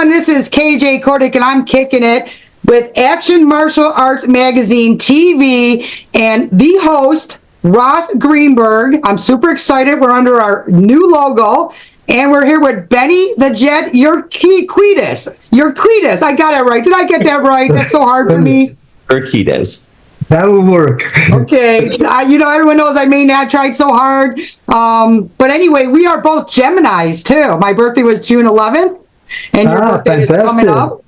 everyone. This is KJ Kordick, and I'm kicking it with Action Martial Arts Magazine TV and the host, Ross Greenberg. I'm super excited. We're under our new logo, and we're here with Benny the Jet Urquidez. Urquidez. I got it right. Did I get that right? That's so hard for me. Urquidez. That will work. Okay. Everyone knows I may not tried so hard. But anyway, we are both Geminis, too. My birthday was June 11th, and your birthday fantastic. is coming up.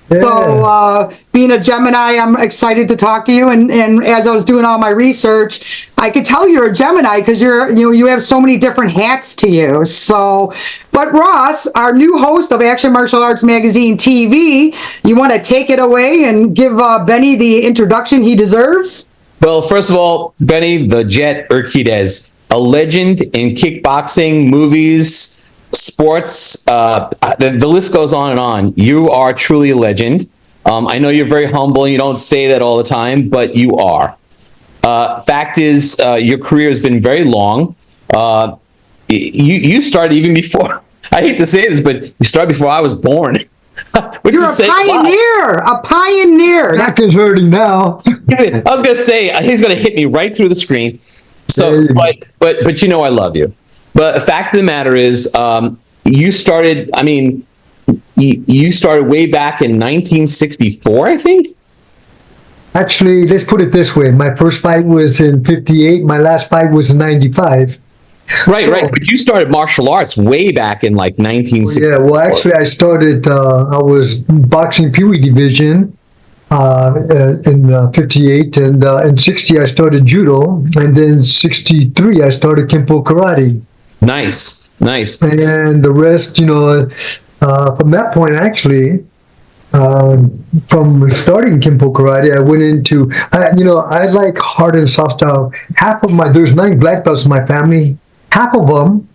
Yeah. So, being a Gemini, I'm excited to talk to you. And as I was doing all my research, I could tell you're a Gemini because you have so many different hats to you. So, but Ross, our new host of Action Martial Arts Magazine TV, you want to take it away and give Benny the introduction he deserves? Well, first of all, Benny the Jet Urquidez, a legend in kickboxing, movies, sports, the list goes on and on. You are truly a legend. I know you're very humble and you don't say that all the time, but you are. Fact is, your career has been very long. You started even before, I hate to say this, but you started before I was born. You're a pioneer, a pioneer. Back is hurting now. I was going to say, he's going to hit me right through the screen. So, but you know I love you. But the fact of the matter is, you started way back in 1964, I think? Actually, let's put it this way. My first fight was in 58. My last fight was in 95. Right. But you started martial arts way back in like 1964. Yeah, well, actually, I started, I was boxing Pee Wee division in 58. And in 60, I started judo. And then 63, I started Kempo karate. Nice. And the rest, from that point, actually, from starting Kempo karate, I went into, I like hard and soft style. There's 9 black belts in my family. Half of them,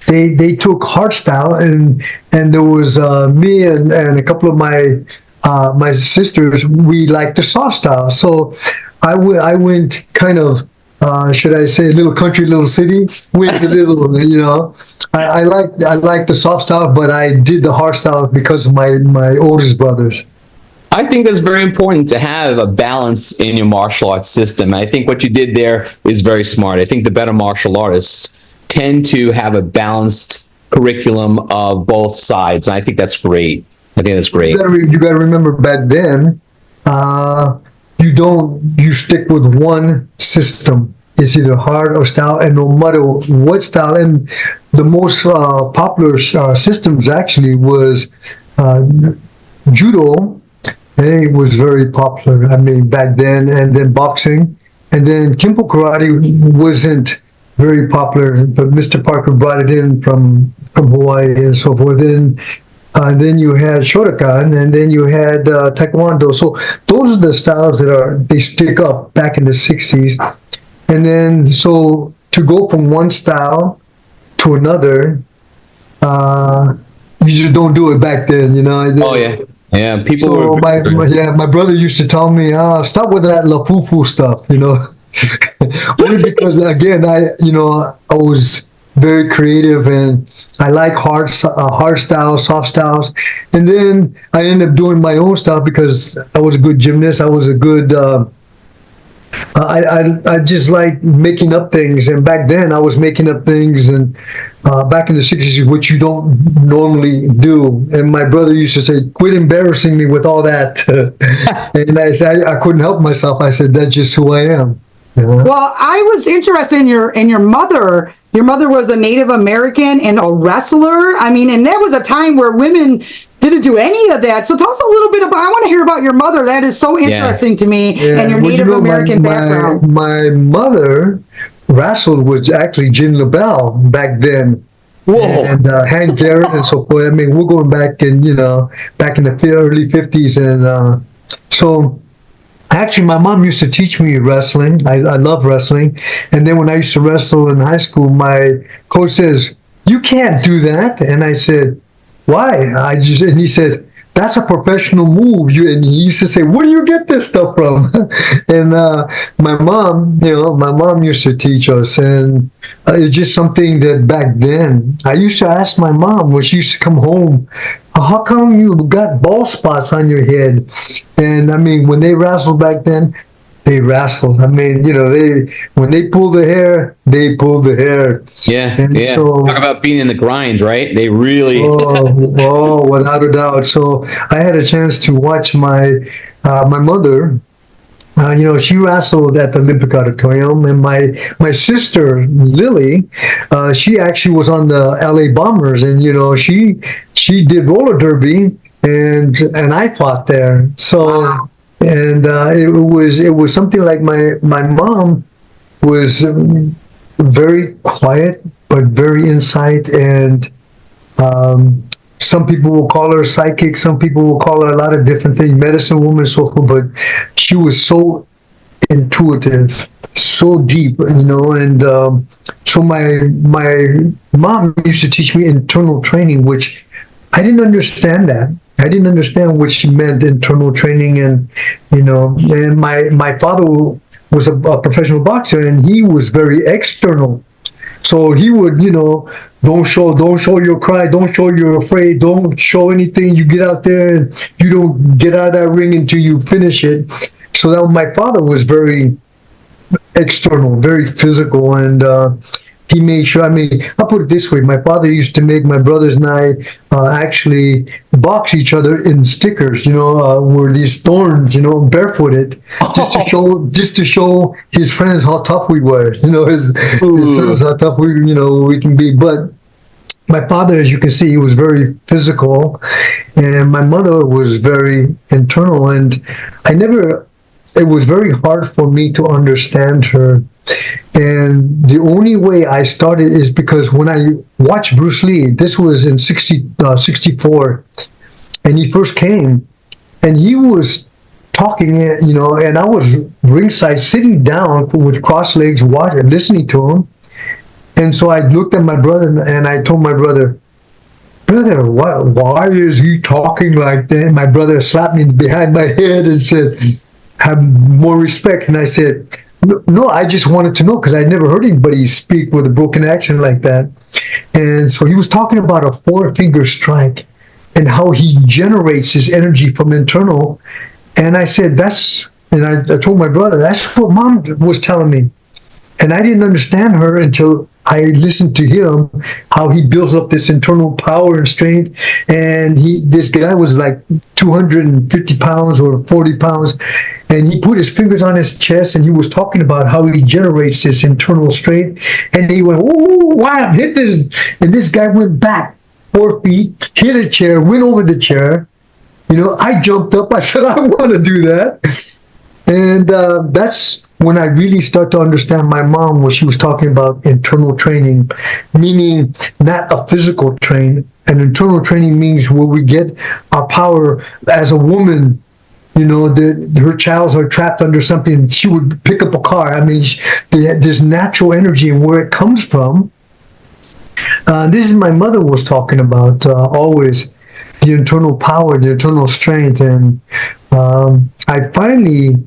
they took hard style, and there was me and a couple of my sisters. We liked the soft style, so I went kind of. Should I say little country, little city? With a little, I like the soft style, but I did the hard style because of my oldest brothers. I think that's very important to have a balance in your martial arts system. I think what you did there is very smart. I think the better martial artists tend to have a balanced curriculum of both sides. And I think that's great. You got to remember back then, you stick with one system. It's either hard or style, and no matter what style. And the most popular systems actually was judo. It was very popular. Back then, and then boxing, and then Kempo karate wasn't very popular. But Mr. Parker brought it in from Hawaii and so forth. And then you had Shotokan, and then you had Taekwondo. So those are the styles they stick up back in the 60s. And then, so to go from one style to another, you just don't do it back then, Oh, yeah. Yeah, people so my brother used to tell me, stop with that lafufu stuff, Only because, again, I was very creative, and I like hard styles, soft styles. And then I ended up doing my own style because I was a good gymnast. I was a good, I just like making up things. And back then I was making up things, and back in the 60s, which you don't normally do. And my brother used to say, quit embarrassing me with all that. And I said, I couldn't help myself. I said, that's just who I am. Well, I was interested in your mother. Your mother was a Native American and a wrestler. And that was a time where women didn't do any of that. So tell us a little bit about, I want to hear about your mother. That is so interesting to me, and your Native American background. My mother wrestled with actually Jim LaBelle back then. Whoa. And Hank Jarrett and so forth. We're going back in, back in the early 50s. And so actually, my mom used to teach me wrestling. I love wrestling. And then when I used to wrestle in high school, my coach says, you can't do that. And I said, why? And he said, that's a professional move. And he used to say, where do you get this stuff from? And my mom used to teach us, and it's just something that back then I used to ask my mom when she used to come home, how come you got bald spots on your head? And I mean, when they wrestled back then, they wrestled. I mean, when they pull the hair, they pull the hair. Yeah, And yeah. so, Talk about being in the grinds, right? They really. oh, without a doubt. So I had a chance to watch my mother. She wrestled at the Olympic Auditorium, and my sister Lily, she actually was on the LA Bombers, and she did roller derby, and I fought there. So. Wow. And it was something like my mom was very quiet but very insight, and some people will call her psychic, some people will call her a lot of different things, medicine woman, so forth. But she was so intuitive, so deep, and so my mom used to teach me internal training, which I didn't understand that. I didn't understand what she meant internal training, and my father was a professional boxer, and he was very external. So he would, don't show your cry, don't show you're afraid, don't show anything. You get out there and you don't get out of that ring until you finish it. So that my father was very external, very physical, and he made sure. I mean, I'll put it this way: my father used to make my brothers and I actually box each other in stickers. Were these thorns, barefooted, just to show his friends how tough we were. His sons how tough we can be. But my father, as you can see, he was very physical, and my mother was very internal, and it was very hard for me to understand her. And the only way I started is because when I watched Bruce Lee, this was in 64, and he first came, and he was talking, and I was ringside sitting down with crossed legs, watching, listening to him. And so I looked at my brother, and I told my brother, why is he talking like that? My brother slapped me behind my head and said, have more respect. And I said, no, I just wanted to know, because I'd never heard anybody speak with a broken accent like that. And so he was talking about a 4-finger strike and how he generates his energy from internal. And I said, I told my brother, that's what Mom was telling me. And I didn't understand her until I listened to him, how he builds up this internal power and strength. And this guy was like 250 pounds or 40 pounds. And he put his fingers on his chest, and he was talking about how he generates this internal strength. And he went, oh, wow, hit this. And this guy went back 4 feet, hit a chair, went over the chair. I jumped up. I said, I want to do that. And that's when I really start to understand my mom, when she was talking about internal training, meaning not a physical train. And internal training means where we get our power as a woman. Her childs are trapped under something. She would pick up a car. I mean, this natural energy and where it comes from. This is my mother was talking about always, the internal power, the internal strength. And I finally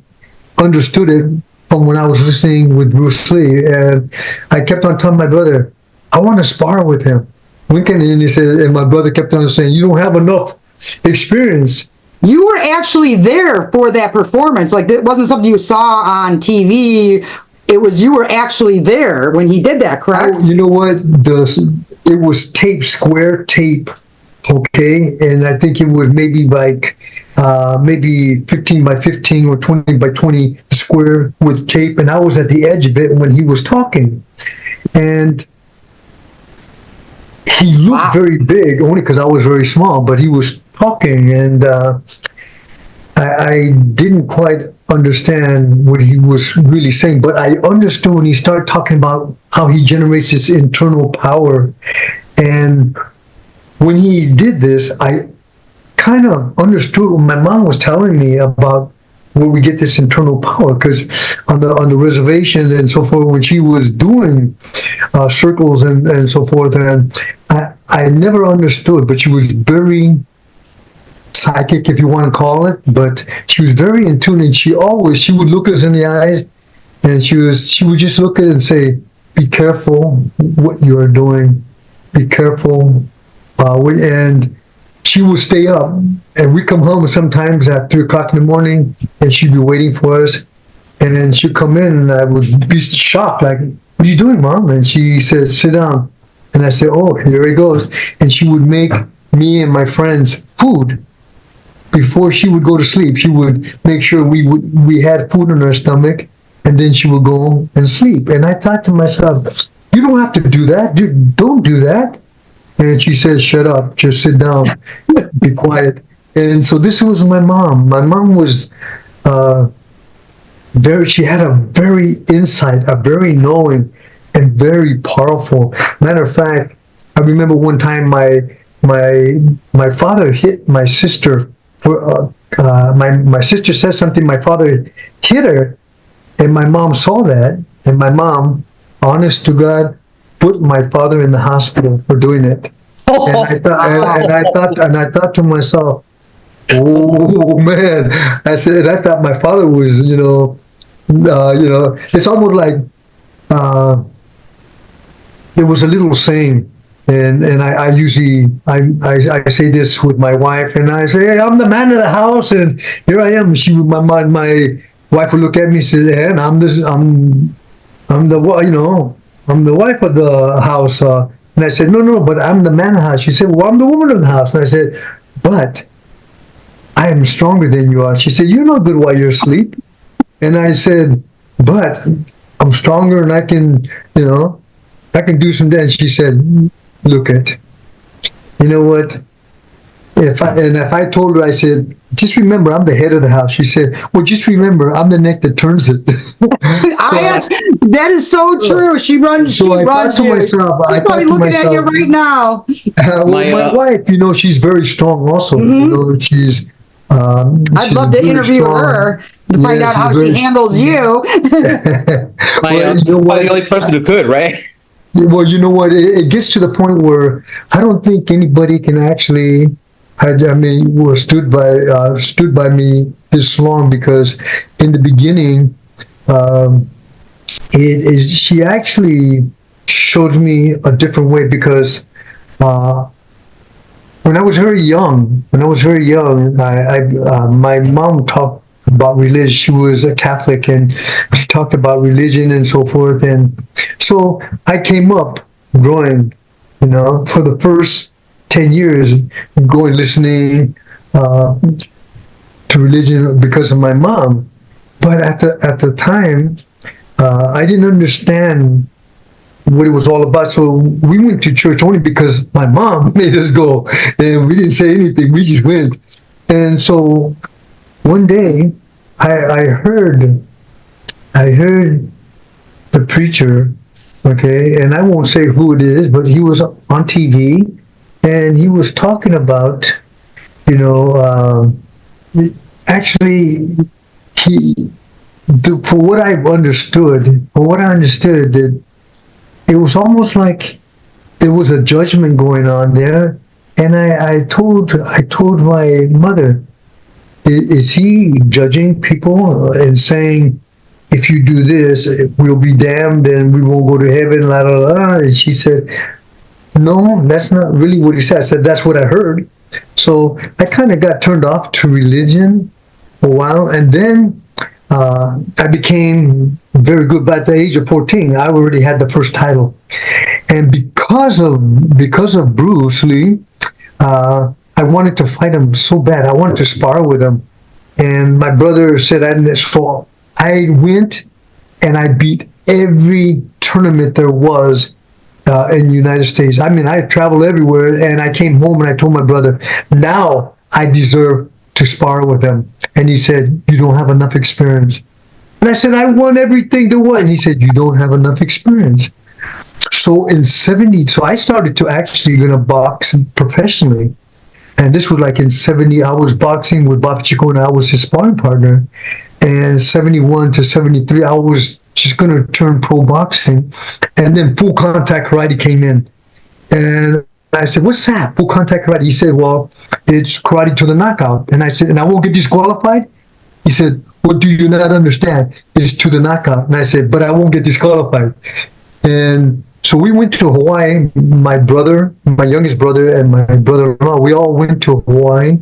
understood it from when I was listening with Bruce Lee. And I kept on telling my brother, I want to spar with him. And he said, and my brother kept on saying, you don't have enough experience. You were actually there for that performance. Like, it wasn't something you saw on TV. You were actually there when he did that, correct? You know what? It was square tape, okay? And I think it was maybe like, maybe 15 by 15 or 20 by 20 square with tape. And I was at the edge of it when he was talking. And he looked very big, only because I was very small, but he was talking, and I didn't quite understand what he was really saying, but I understood when he started talking about how he generates this internal power. And when he did this, I kind of understood what my mom was telling me about where we get this internal power, because on the reservation and so forth, when she was doing circles and so forth, and I never understood, but she was very psychic, if you want to call it, but she was very in tune, and she would look us in the eyes, and she would just look at it and say, "Be careful what you are doing. Be careful." And she would stay up, and we come home sometimes at 3 o'clock in the morning, and she'd be waiting for us, and then she'd come in, and I would be shocked, like, "What are you doing, Mom?" And she said, "Sit down." And I said, "Oh, here he goes." And she would make me and my friends food before she would go to sleep. She would make sure we had food in our stomach, and then she would go and sleep. And I thought to myself, "You don't have to do that. Don't do that." And she said, "Shut up. Just sit down. Be quiet." And so this was my mom. My mom was she had a very insight, a very knowing, and very powerful. Matter of fact, I remember one time my father hit my sister. My sister said something. My father hit her, and my mom saw that. And my mom, honest to God, put my father in the hospital for doing it. And I thought to myself, "Oh man!" I said, I thought my father was, it's almost like there was a little saying, and I usually I say this with my wife, and I say, "Hey, I'm the man of the house, and here I am." My wife would look at me and say, "Hey, and I'm the wife of the house." And I said, "No, but I'm the man of the house." She said, "Well, I'm the woman of the house." And I said, "But I am stronger than you are." She said, "You're not good while you're asleep." And I said, "But I'm stronger, and I can do some damage." She said, "Look you know what? If I told her, I said, just remember, I'm the head of the house." She said, "Well, just remember, I'm the neck that turns it." That is so true. She runs you. She's probably looking at you right now. My wife, she's very strong also. She's I'd love to interview her to find out how she handles you. Probably the only person who could, right? Well, you know what? It gets to the point where I don't think anybody can actually. Stood by me this long, because in the beginning, she actually showed me a different way, because when I was very young, my mom talked about religion. She was a Catholic, and she talked about religion and so forth. And so I came up growing, for the first 10 years, listening to religion because of my mom. But at the time, I didn't understand what it was all about. So we went to church only because my mom made us go, and we didn't say anything. We just went. And so one day, I heard the preacher, okay, and I won't say who it is, but he was on TV, and he was talking about, actually, for what I understood, that it was almost like there was a judgment going on there. And I told my mother, "Is he judging people and saying, if you do this, we'll be damned and we won't go to heaven, la la la?" And she said, "No, that's not really what he said." I said, "That's what I heard." So I kind of got turned off to religion for a while, and then I became very good. By the age of 14, I already had the first title, and because of Bruce Lee, I wanted to fight him so bad. I wanted to spar with him, and my brother said so I went and I beat every tournament there was in the United States. I traveled everywhere, and I came home and I told my brother, "Now I deserve to spar with him." And he said, "You don't have enough experience." And I said, "I won everything there was." And he said, "You don't have enough experience." So so I started to actually gonna box professionally. And this was like in 70, I was boxing with Bob Chico, and I was his sparring partner. And 71 to 73, I was just gonna turn pro boxing. And then full contact karate came in. And I said, what's that? Full contact karate. He said, well, it's karate to the knockout. And I said, and I won't get disqualified? He said, what do you not understand? It's to the knockout. And I said, but I won't get disqualified. And so we went to Hawaii. My brother, my youngest brother, and my brother-in-law, we all went to Hawaii.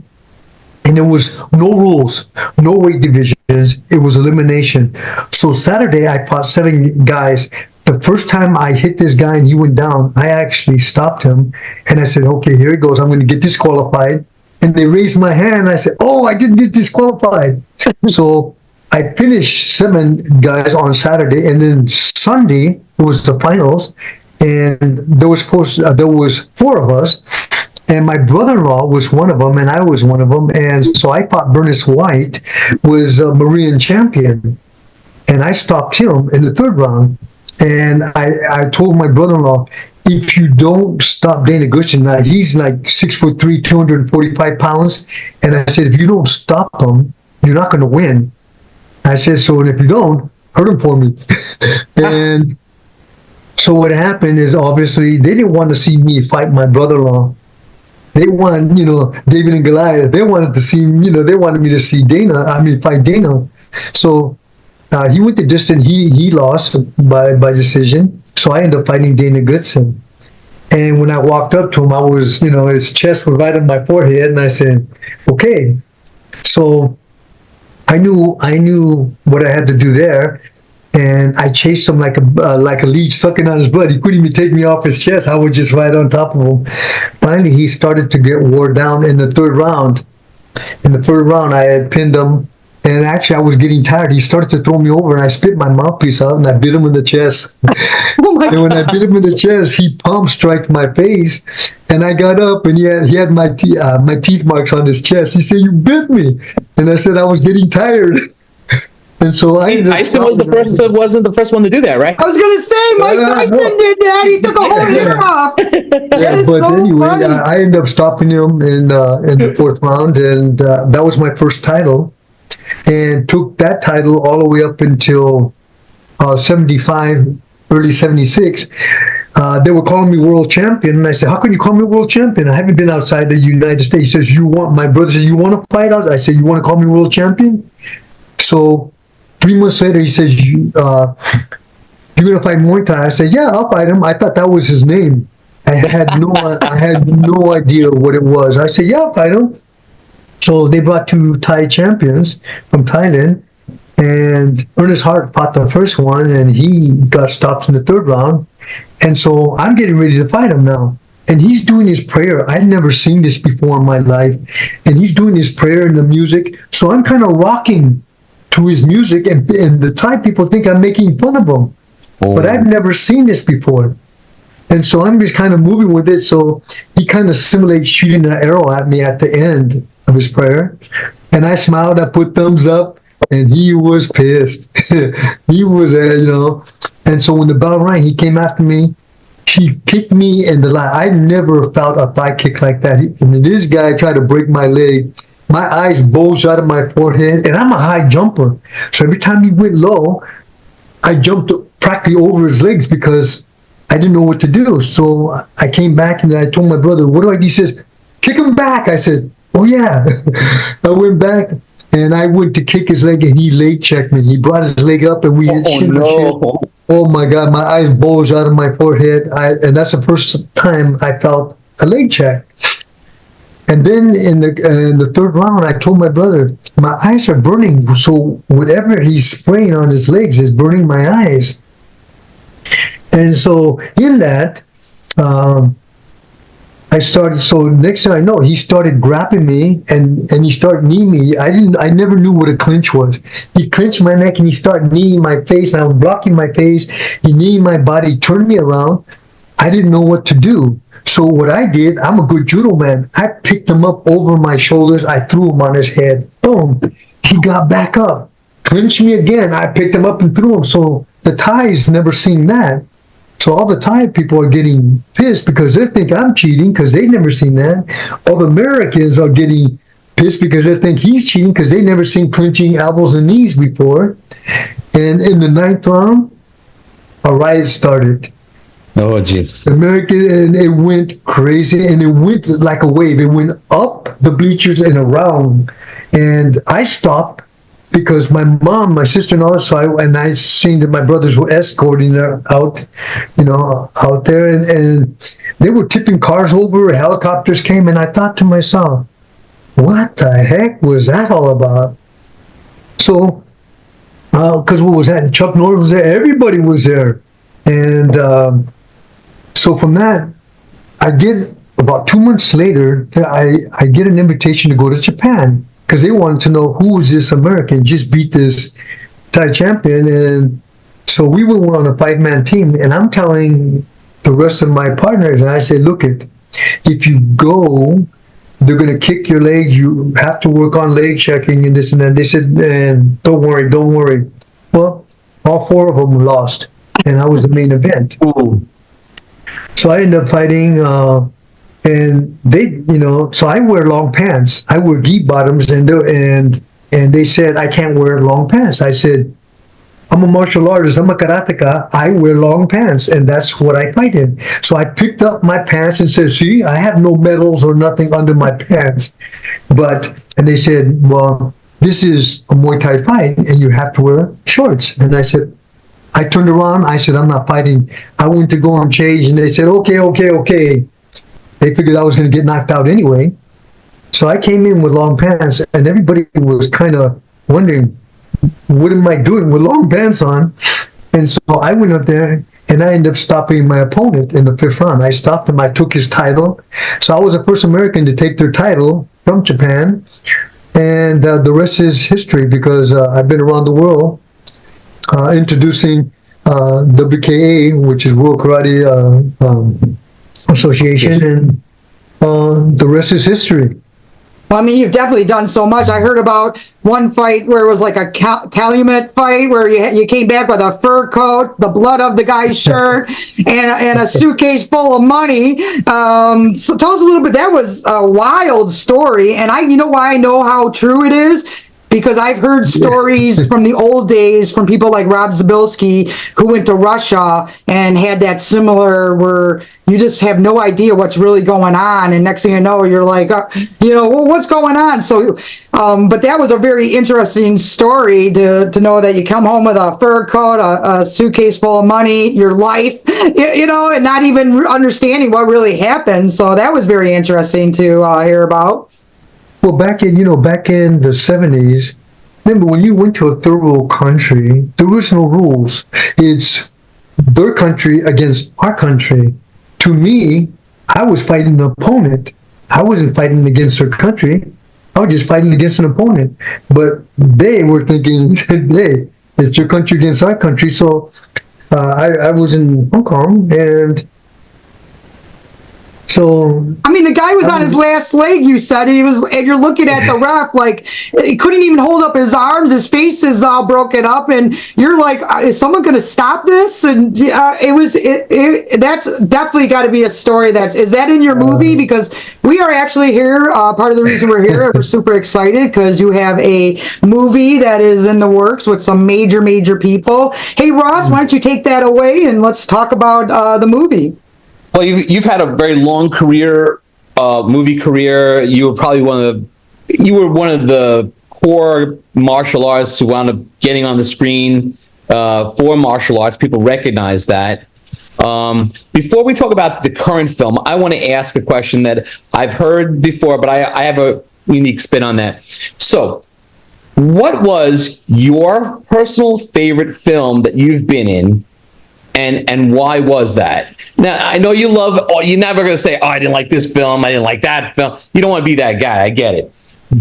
And there was no rules, no weight divisions. It was elimination. So Saturday, I fought 7 guys. The first time I hit this guy and he went down, I actually stopped him. And I said, okay, here he goes. I'm going to get disqualified. And they raised my hand. And I said, oh, I didn't get disqualified. So I finished 7 guys on Saturday. And then Sunday was the finals. And there was 4 of us. And my brother-in-law was one of them, and I was one of them. And so I fought Bernice White, was a Marian champion. And I stopped him in the 3rd round. And I told my brother-in-law, if you don't stop Dana Goodson, now he's like 6'3", 245 pounds. And I said, if you don't stop him, you're not going to win. I said, so and if you don't, hurt him for me. And so what happened is, obviously, they didn't want to see me fight my brother-in-law. They wanted, David and Goliath. They wanted to see, they wanted me to see fight Dana. So he went the distance. He lost by decision. So I ended up fighting Dana Goodson. And when I walked up to him, I was, his chest was right on my forehead, and I said, okay. So I knew what I had to do there. And I chased him like a leech sucking on his blood. He couldn't even take me off his chest. I was just right on top of him. Finally, he started to get wore down in the 3rd round. In the 3rd round, I had pinned him. And actually, I was getting tired. He started to throw me over, and I spit my mouthpiece out, and I bit him in the chest. And when I bit him in the chest, he palm struck my face. And I got up, and he had my teeth marks on his chest. He said, you bit me. And I said, I was getting tired. And so Tyson wasn't the first one to do that, right? I was going to say, Mike Tyson did that. He took a whole year off. Yeah, but so anyway, I ended up stopping him in the 4th round, and that was my first title. And took that title all the way up until 75, early 76. They were calling me world champion, and I said, how can you call me world champion? I haven't been outside the United States. He says, my brother says, you want to fight out? I said, you want to call me world champion? So 3 months later, he says, you're going to fight Muay Thai? I said, yeah, I'll fight him. I thought that was his name. I had no idea what it was. I said, yeah, I'll fight him. So they brought 2 Thai champions from Thailand, and Ernest Hart fought the first one, and he got stopped in the 3rd round. And so I'm getting ready to fight him now. And he's doing his prayer. I'd never seen this before in my life. And he's doing his prayer and the music. So I'm kind of rocking to his music, and the Thai people think I'm making fun of him. Oh. But I've never seen this before. And so I'm just kind of moving with it. So he kind of simulates shooting an arrow at me at the end of his prayer. And I smiled, I put thumbs up, and he was pissed. He was, And so when the bell rang, he came after me. He kicked me in the leg. I never felt a thigh kick like that. And this guy tried to break my leg. My eyes bulged out of my forehead, and I'm a high jumper. So every time he went low, I jumped practically over his legs because I didn't know what to do. So I came back and I told my brother, what do I do? He says, kick him back. I said, oh yeah. I went back and I went to kick his leg, and he leg checked me. He brought his leg up, and we hit shin to shin. Oh my God, my eyes bulged out of my forehead. And that's the first time I felt a leg check. And then in the 3rd round, I told my brother, my eyes are burning. So whatever he's spraying on his legs is burning my eyes. And so in that, I started. So next thing I know, he started grabbing me and he started kneeing me. I never knew what a clinch was. He clinched my neck and he started kneeing my face, and I was blocking my face. He kneed my body, turned me around. I didn't know what to do. So what I did, I'm a good judo man. I picked him up over my shoulders. I threw him on his head. Boom. He got back up. Clinched me again. I picked him up and threw him. So the Thais never seen that. So all the Thai people are getting pissed because they think I'm cheating because they never seen that. All the Americans are getting pissed because they think he's cheating because they never seen clinching elbows and knees before. And in the 9th round, a riot started. Oh, jeez. American, and it went crazy, and it went like a wave. It went up the bleachers and around, and I stopped because my mom, my sister-in-law, and I seen that my brothers were escorting her out, out there, and they were tipping cars over. Helicopters came, and I thought to myself, what the heck was that all about? So, because what was that? Chuck Norris was there. Everybody was there, and so from that, I get about 2 months later, I get an invitation to go to Japan because they wanted to know who is this American just beat this Thai champion, and so we went on a 5-man team, and I'm telling the rest of my partners, and I said, look if you go, they're going to kick your legs. You have to work on leg checking and this and that. They said, and don't worry. Well, all 4 of them lost, and I was the main event. Ooh. So I ended up fighting, and they, so I wear long pants. I wear gi bottoms, and they said I can't wear long pants. I said, I'm a martial artist. I'm a karateka. I wear long pants, and that's what I fight in. So I picked up my pants and said, see, I have no medals or nothing under my pants. And they said, well, this is a Muay Thai fight, and you have to wear shorts. And I said, I turned around. I said, I'm not fighting. I went to go and change, and they said, okay. They figured I was going to get knocked out anyway. So I came in with long pants, and everybody was kind of wondering, what am I doing with long pants on? And so I went up there, and I ended up stopping my opponent in the 5th round. I stopped him. I took his title. So I was the first American to take their title from Japan. And the rest is history, because I've been around the world introducing WKA, which is World Karate Association, and the rest is history. Well, I mean, you've definitely done so much. I heard about one fight where it was like a Calumet fight where you came back with a fur coat, the blood of the guy's shirt, and a suitcase full of money. So tell us a little bit. That was a wild story, and you know why I know how true it is? Because I've heard stories from the old days from people like Rob Zabilski, who went to Russia and had that similar, where you just have no idea what's really going on, and next thing you know, you're like, well, what's going on? So, but that was a very interesting story to know that you come home with a fur coat, a suitcase full of money, your life, and not even understanding what really happened. So that was very interesting to hear about. Well, back in the 70s, remember when you went to a third world country, there was no rules. It's their country against our country. To me, I was fighting an opponent. I wasn't fighting against their country. I was just fighting against an opponent. But they were thinking, hey, it's your country against our country. So I was in Hong Kong, and so, I mean, the guy was on his last leg, you said. And you're looking at the ref like he couldn't even hold up his arms. His face is all broken up, and you're like, is someone going to stop this? And that's definitely got to be a story. Is that in your movie? Because we are actually here. Part of the reason we're here, we're super excited because you have a movie that is in the works with some major people. Hey, Ross, why don't you take that away and let's talk about the movie. Well, you've had a very long career, movie career. You were probably one of the core martial artists who wound up getting on the screen for martial arts. People recognize that. Before we talk about the current film, I want to ask a question that I've heard before, but I have a unique spin on that. So, what was your personal favorite film that you've been in? And why was that? Now, I know you love, you're never going to say, I didn't like this film, I didn't like that film. You don't want to be that guy, I get it.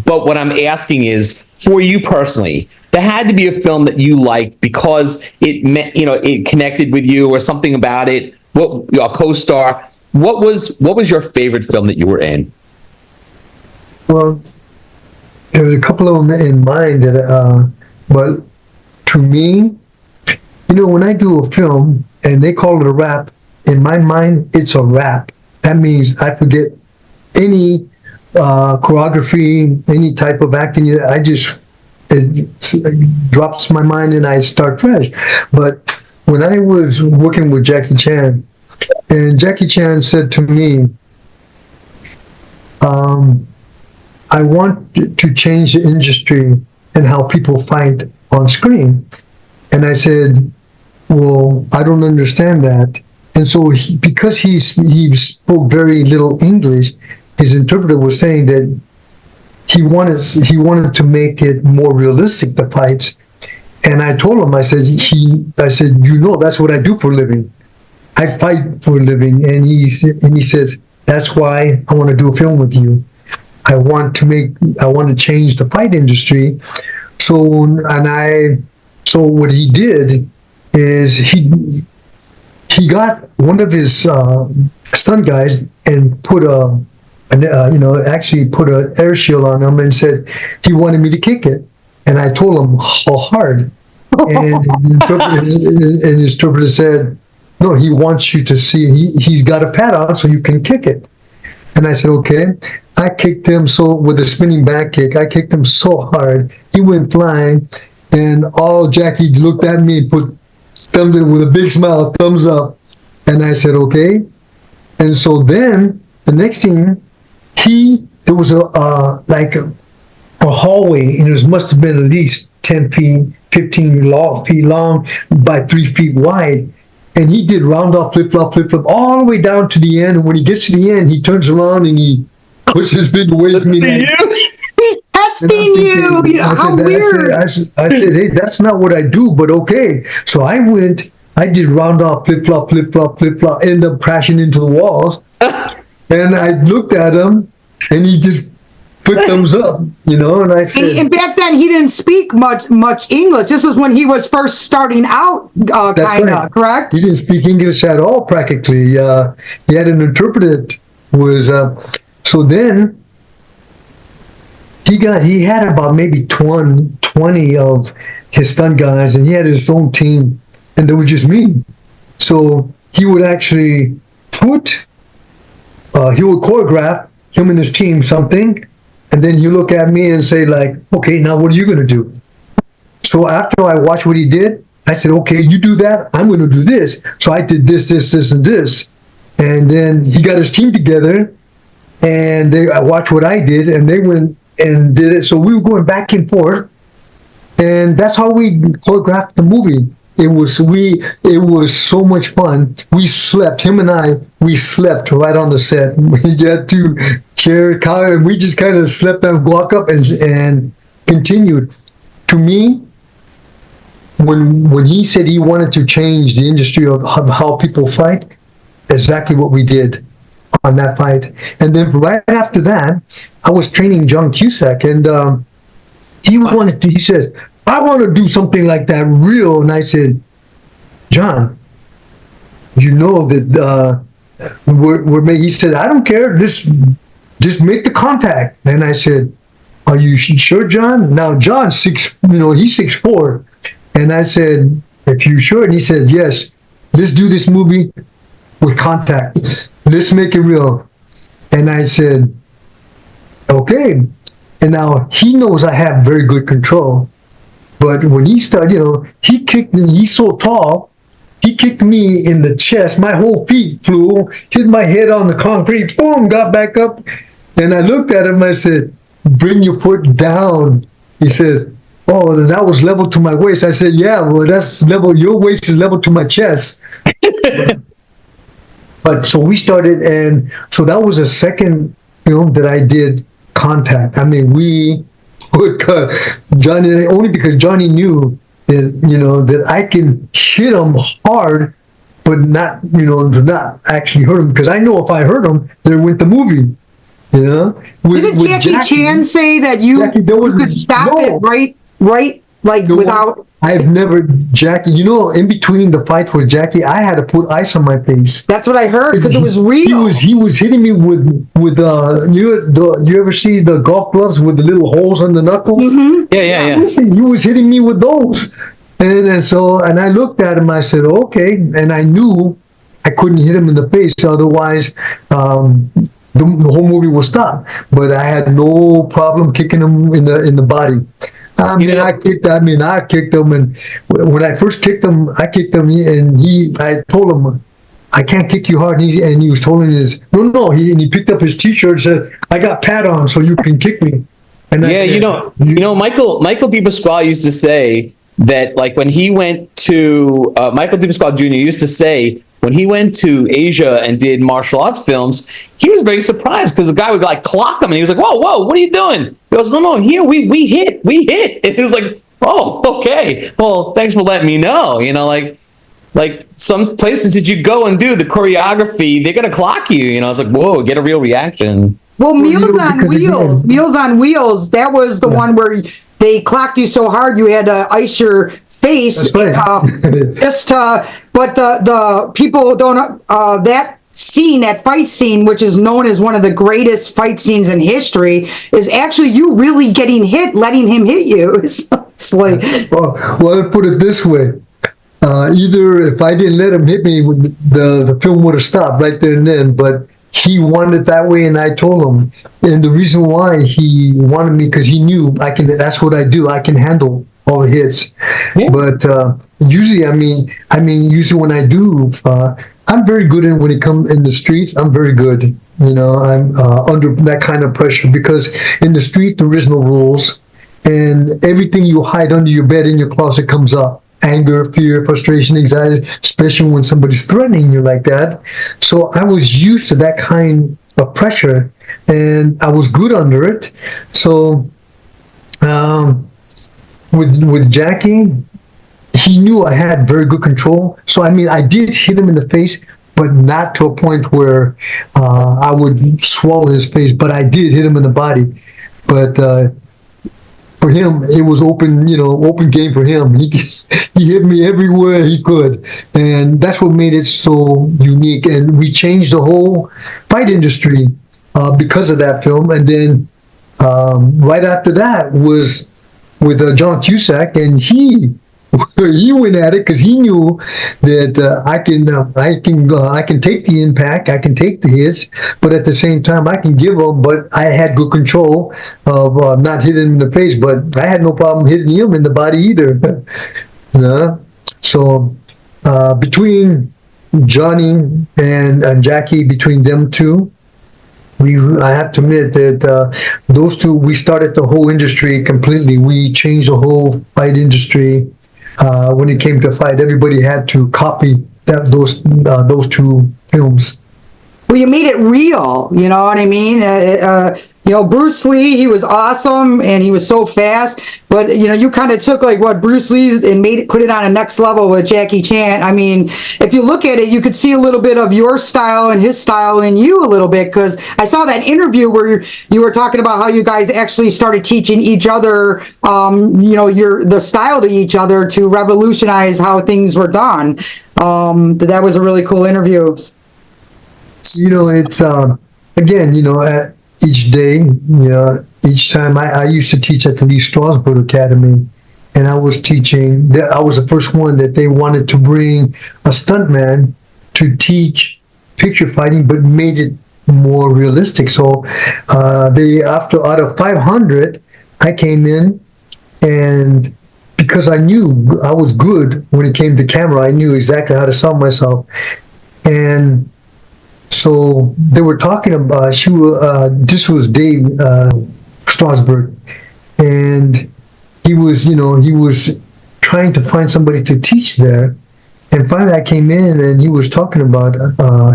But what I'm asking is, for you personally, there had to be a film that you liked because it meant, it connected with you or something about it. Your co-star. What was your favorite film that you were in? Well, there was a couple of them in mind but to me, when I do a film and they call it a rap, in my mind, it's a rap. That means I forget any choreography, any type of acting. It drops my mind and I start fresh. But when I was working with Jackie Chan, And Jackie Chan said to me, I want to change the industry and how people fight on screen. And I said, well, I don't understand that. And so because he spoke very little English, his interpreter was saying that he wanted to make it more realistic, the fights. And I told him, I said, that's what I do for a living. I fight for a living. And he says, that's why I want to do a film with you. I want to change the fight industry. So what he did is he got one of his stunt guys and put actually put an air shield on him and said he wanted me to kick it. And I told him how hard. And the interpreter said, no, he wants you to see, he's got a pad on so you can kick it. And I said, okay. I kicked him with a spinning back kick. I kicked him so hard. He went flying. And all Jackie looked at me and thumbs in with a big smile, thumbs up. And I said, okay. And so then the next thing, there was a hallway, and it must have been at least 10 feet, 15 feet long by 3 feet wide. And he did round off, flip flop, all the way down to the end. And when he gets to the end, he turns around and he puts his big waist. He's testing you. How weird. I said, hey, that's not what I do, but okay. So I did round off, flip flop, end up crashing into the walls. And I looked at him, and he just put thumbs up, and I said... And back then, he didn't speak much English. This is when he was first starting out, kind of, correct? He didn't speak English at all, practically. He had an interpreter. So then, he had about maybe 20 of his stunt guys, and he had his own team, and there was just me. So he would actually he would choreograph, him and his team, something, and then he look at me and say like, okay, now what are you going to do? So after I watched what he did, I said, okay, you do that, I'm going to do this. So I did this, and this. And then he got his team together, and I watched what I did, and they went and did it. So we were going back and forth, and that's how we choreographed the movie. It was so much fun. We slept, him and I, right on the set. We got to share car, and we just kind of slept and walk up and continued. To me, when he said he wanted to change the industry of how people fight, exactly what we did on that fight. And then right after that, I was training John Cusack, and he said, I want to do something like that real. And I said, John, you know that he said, I don't care, just make the contact. And I said, are you sure, John? Now John's he's 6'4". And I said, if you sure? And he said, yes, let's do this movie with contact. Let's make it real. And I said, okay. And now he knows I have very good control. But when he started, he kicked me, he's so tall, he kicked me in the chest, my whole feet flew, hit my head on the concrete, boom, got back up. And I looked at him, I said, bring your foot down. He said, oh, that was level to my waist. I said, yeah, well, that's level, your waist is level to my chest. But so we started, and so that was the second film that I did contact. I mean, we put Johnny, only because Johnny knew that, that I can hit him hard, but not, to not actually hurt him. Because I know if I hurt him, there went the movie. Didn't Jackie Chan say that you could stop it right, like without... I've never, Jackie, in between the fights with Jackie, I had to put ice on my face. That's what I heard, because it was real. He was hitting me with you ever see the golf gloves with the little holes on the knuckles? Mm-hmm. Yeah. He was hitting me with those. And I looked at him, I said, okay. And I knew I couldn't hit him in the face, otherwise the whole movie will stop. But I had no problem kicking him in the body. I kicked him, and when I first kicked him, and I told him, I can't kick you hard. And he was holding his, no. And he picked up his T-shirt and said, I got pad on, so you can kick me. And Yeah, I said, Michael DePasquale used to say that, like, when he went to Michael DePasquale Jr. used to say when he went to Asia and did martial arts films, he was very surprised because the guy would like clock him, and he was like, "Whoa, what are you doing?" He goes, "No, here we hit," and he was like, "Oh, okay. Well, thanks for letting me know." Like some places that you go and do the choreography, they're gonna clock you. It's like, whoa, get a real reaction. Well, Meals on Wheels, that was the one where they clocked you so hard you had to ice your face. That's right. But the people don't, that fight scene, which is known as one of the greatest fight scenes in history, is actually you really getting hit, letting him hit you. So it's like... Well, I'll put it this way. Either if I didn't let him hit me, the film would have stopped right there and then, but he wanted it that way, and I told him. And the reason why he wanted me, because he knew that's what I do. I can handle all the hits. Yeah. But usually, usually when I do, I'm very good when it comes in the streets. I'm very good. I'm under that kind of pressure, because in the street, there is no rules, and everything you hide under your bed in your closet comes up. Anger, fear, frustration, anxiety, especially when somebody's threatening you like that. So I was used to that kind of pressure, and I was good under it. So with Jackie, he knew I had very good control. So I did hit him in the face, but not to a point where I would swallow his face. But I did hit him in the body. But for him, it was open game for him. He hit me everywhere he could, and that's what made it so unique. And we changed the whole fight industry because of that film. And then right after that was with John Cusack, and he went at it because he knew that I can take the impact, I can take the hits, but at the same time I can give them. But I had good control of not hitting him in the face, but I had no problem hitting him in the body either. So between Johnny and Jackie, between them two, I have to admit that those two, we started the whole industry completely. We changed the whole fight industry. When it came to fight, everybody had to copy those two films. Well, you made it real, you know what I mean? Bruce Lee, he was awesome and he was so fast, but you kind of took like what Bruce Lee and put it on a next level with Jackie Chan. I mean, if you look at it, you could see a little bit of your style and his style in you a little bit, because I saw that interview where you were talking about how you guys actually started teaching each other, the style to each other to revolutionize how things were done. That was a really cool interview. It's again, at each day, each time I used to teach at the Lee Strasberg Academy, and I was teaching. I was the first one that they wanted to bring a stuntman to teach picture fighting, but made it more realistic. So out of 500, I came in, and because I knew I was good when it came to camera, I knew exactly how to sell myself, and so they were talking about, this was Dave Strasberg, and he was trying to find somebody to teach there. And finally I came in and he was talking about,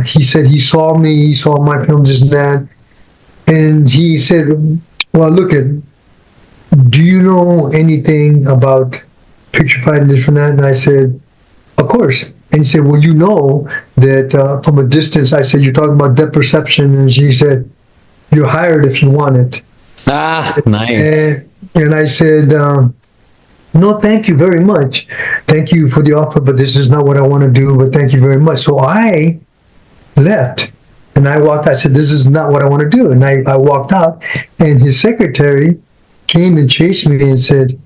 he said he saw me, he saw my films, this and that. And he said, well, do you know anything about picture fighting, this and that? And I said, of course. And he said, well, you know that from a distance, I said, you're talking about depth perception. And she said, you're hired if you want it. Ah, nice. And I said, no, thank you very much. Thank you for the offer, but this is not what I want to do, but thank you very much. So I left and I walked out. I said, this is not what I want to do. And I walked out, and his secretary came and chased me and said,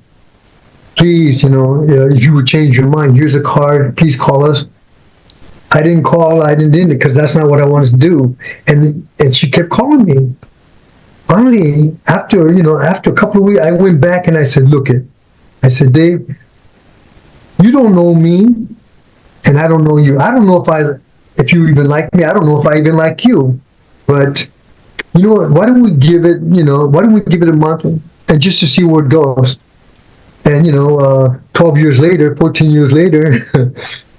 please, if you would change your mind, here's a card, please call us. I didn't call, I didn't because that's not what I wanted to do. And she kept calling me. Finally, after a couple of weeks, I went back and I said, I said, Dave, you don't know me and I don't know you. I don't know if you even like me. I don't know if I even like you, but you know what? Why don't we give it, why don't we give it a month and just to see where it goes? And 12 years later, 14 years later,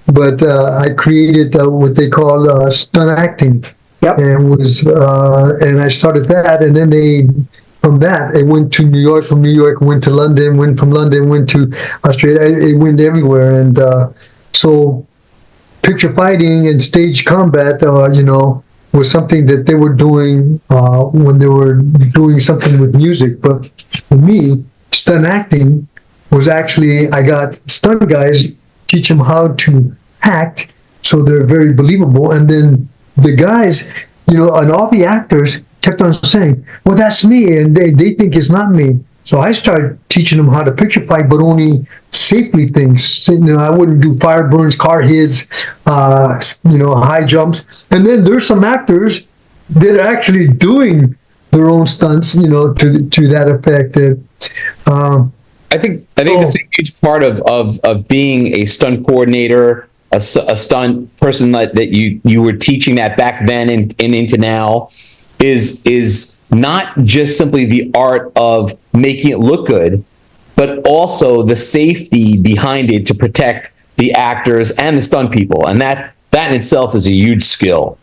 but I created what they call stunt acting. Yep. And I started that, and then from that, it went to New York. From New York, went to London. Went from London, went to Australia. It went everywhere, and so picture fighting and stage combat, was something that they were doing when they were doing something with music. But for me, stunt acting was actually, I got stunt guys, teach them how to act so they're very believable, and then the guys, and all the actors kept on saying, well, that's me, and they think it's not me. So I started teaching them how to picture fight, but only safely things. I wouldn't do fire burns, car hits, high jumps. And then there's some actors that are actually doing their own stunts, to that effect. I think it's a huge part of being a stunt coordinator, a stunt person that you were teaching that back then and into now is not just simply the art of making it look good, but also the safety behind it to protect the actors and the stunt people. And that in itself is a huge skill.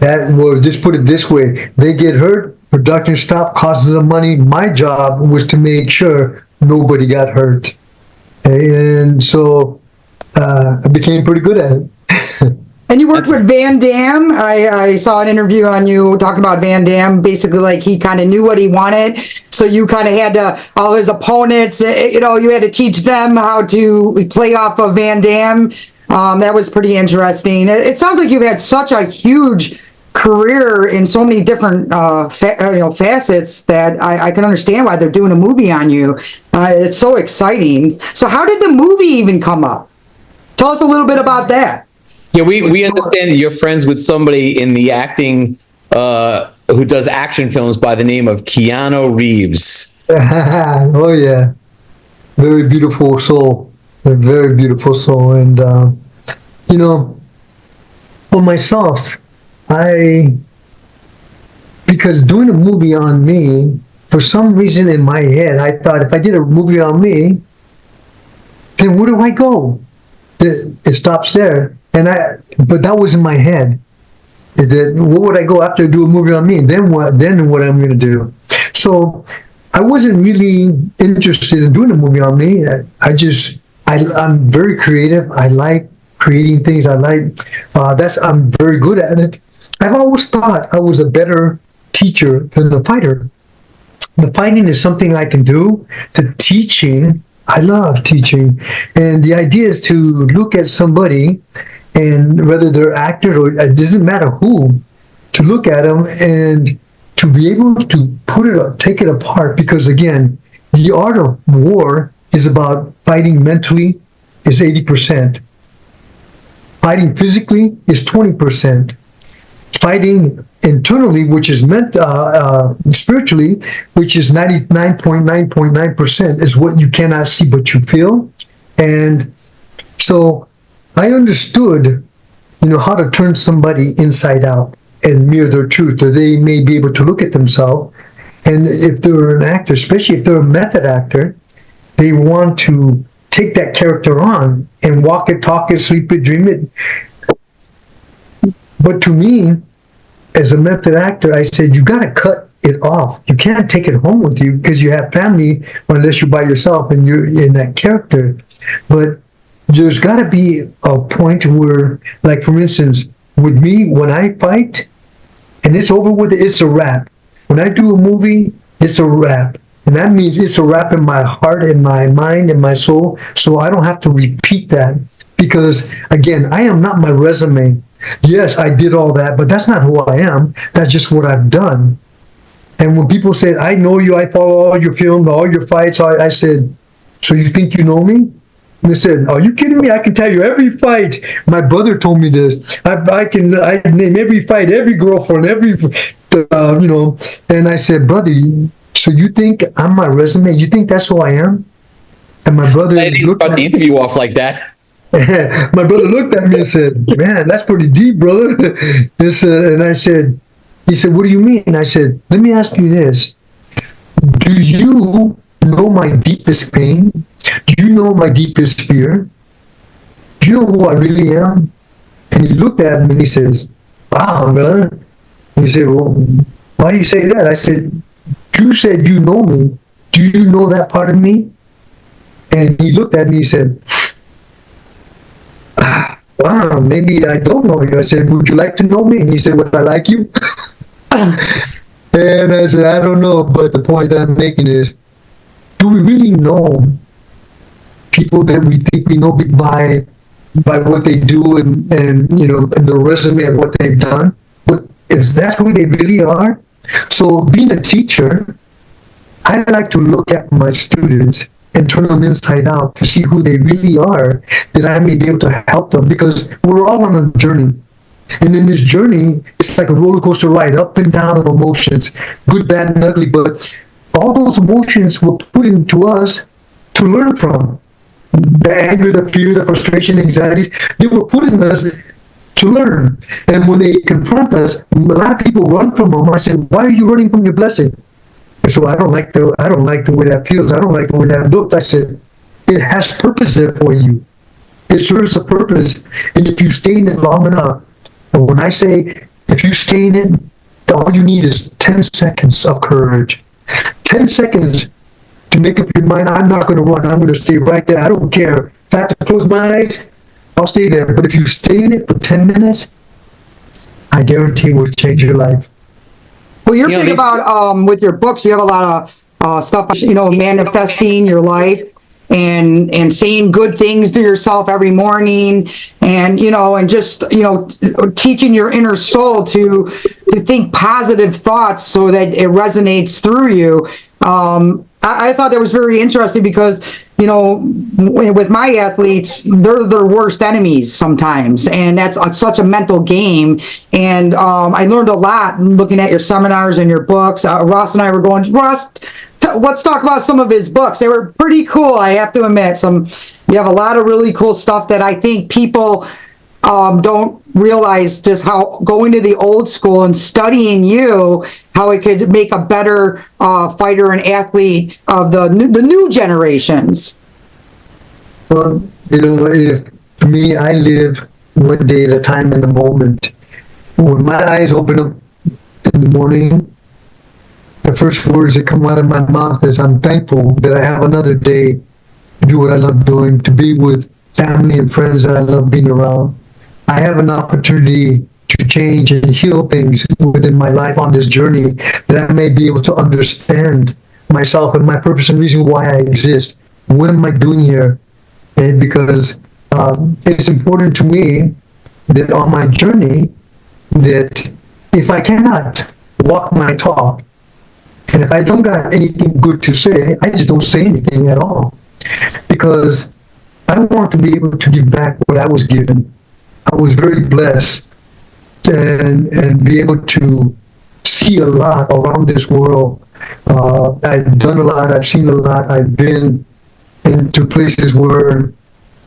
Well, just put it this way. They get hurt, production stop, costs them money. My job was to make sure nobody got hurt. And so I became pretty good at it. And you worked with Van Damme. I saw an interview on you talking about Van Damme. Basically, like he kind of knew what he wanted, so you kind of had to, all his opponents, you had to teach them how to play off of Van Damme. That was pretty interesting. It sounds like you've had such a huge career in so many different facets that I can understand why they're doing a movie on you. It's so exciting. So how did the movie even come up? Tell us a little bit about that. Yeah, we understand that you're friends with somebody in the acting who does action films by the name of Keanu Reeves. Oh yeah, very beautiful soul, a very beautiful soul. And for myself, because doing a movie on me, for some reason in my head, I thought if I did a movie on me, then where do I go? It stops there. But that was in my head. What would I go after I do a movie on me? And then what? Then what I'm going to do? So I wasn't really interested in doing a movie on me. I'm very creative. I like creating things. I'm very good at it. I've always thought I was a better teacher than the fighter. The fighting is something I can do. The teaching, I love teaching. And the idea is to look at somebody, and whether they're actors or it doesn't matter who, to look at them and to be able to take it apart. Because again, the art of war is about fighting mentally is 80%. Fighting physically is 20%. Fighting internally, which is meant spiritually, which is 99.9%, is what you cannot see but you feel. And so I understood, how to turn somebody inside out and mirror their truth, that they may be able to look at themselves. And if they're an actor, especially if they're a method actor, they want to take that character on and walk it, talk it, sleep it, dream it. But to me, as a method actor, I said, you got to cut it off. You can't take it home with you because you have family, unless you're by yourself and you're in that character. But there's got to be a point where, like for instance, with me, when I fight and it's over with, it's a wrap. When I do a movie, it's a wrap. And that means it's a wrap in my heart, in my mind, in my soul. So I don't have to repeat that because, again, I am not my resume. Yes, I did all that, but that's not who I am. That's just what I've done. And when people say, I know you, I follow all your films, all your fights, I said, so you think you know me? And they said, are you kidding me? I can tell you every fight. My brother told me this. I name every fight, every girlfriend, And I said, brother, so you think I'm my resume? You think that's who I am? And my brother I didn't start the interview off like that. My brother looked at me and said, "Man, that's pretty deep, brother." And I said, he said, "What do you mean?" And I said, "Let me ask you this. Do you know my deepest pain? Do you know my deepest fear? Do you know who I really am?" And he looked at me and he says, "Wow, brother." He said, "Well, why do you say that?" I said, "You said you know me. Do you know that part of me?" And he looked at me and said, "Wow, maybe I don't know you." I said, "Would you like to know me?" And he said, "Would I like you?" And I said, "I don't know, but the point I'm making is, do we really know people that we think we know by what they do and and the resume of what they've done? But if that's who they really are?" So being a teacher, I like to look at my students and turn them inside out to see who they really are, that I may be able to help them, because we're all on a journey. And in this journey, it's like a roller coaster ride, up and down of emotions, good, bad, and ugly. But all those emotions were put into us to learn from. The anger, the fear, the frustration, anxieties, they were put in us to learn. And when they confront us, a lot of people run from them. I said, "Why are you running from your blessing?" So I don't like the way that feels. I don't like the way that looks. I said, it has purpose there for you. It serves a purpose. And if you stay in it long enough, and when I say if you stay in it, all you need is 10 seconds of courage. 10 seconds to make up your mind. I'm not going to run. I'm going to stay right there. I don't care. If I have to close my eyes, I'll stay there. But if you stay in it for 10 minutes, I guarantee it will change your life. Well, you're big about, with your books, you have a lot of stuff, manifesting your life and saying good things to yourself every morning, and, and just, teaching your inner soul to think positive thoughts so that it resonates through you. I thought that was very interesting because, with my athletes, they're their worst enemies sometimes. And that's such a mental game. And I learned a lot looking at your seminars and your books. Ross and I were going, Ross, let's talk about some of his books. They were pretty cool, I have to admit. You have a lot of really cool stuff that I think people don't realize just how going to the old school and studying you, how it could make a better fighter and athlete of the new generations. Well, for me, I live one day at a time in the moment. When my eyes open up in the morning, the first words that come out of my mouth is, "I'm thankful that I have another day to do what I love doing, to be with family and friends that I love being around. I have an opportunity to change and heal things within my life on this journey, that I may be able to understand myself and my purpose and reason why I exist. What am I doing here?" And because it's important to me that on my journey, that if I cannot walk my talk, and if I don't got anything good to say, I just don't say anything at all. Because I want to be able to give back what I was given. I was very blessed and be able to see a lot around this world. I've done a lot, I've seen a lot, I've been into places where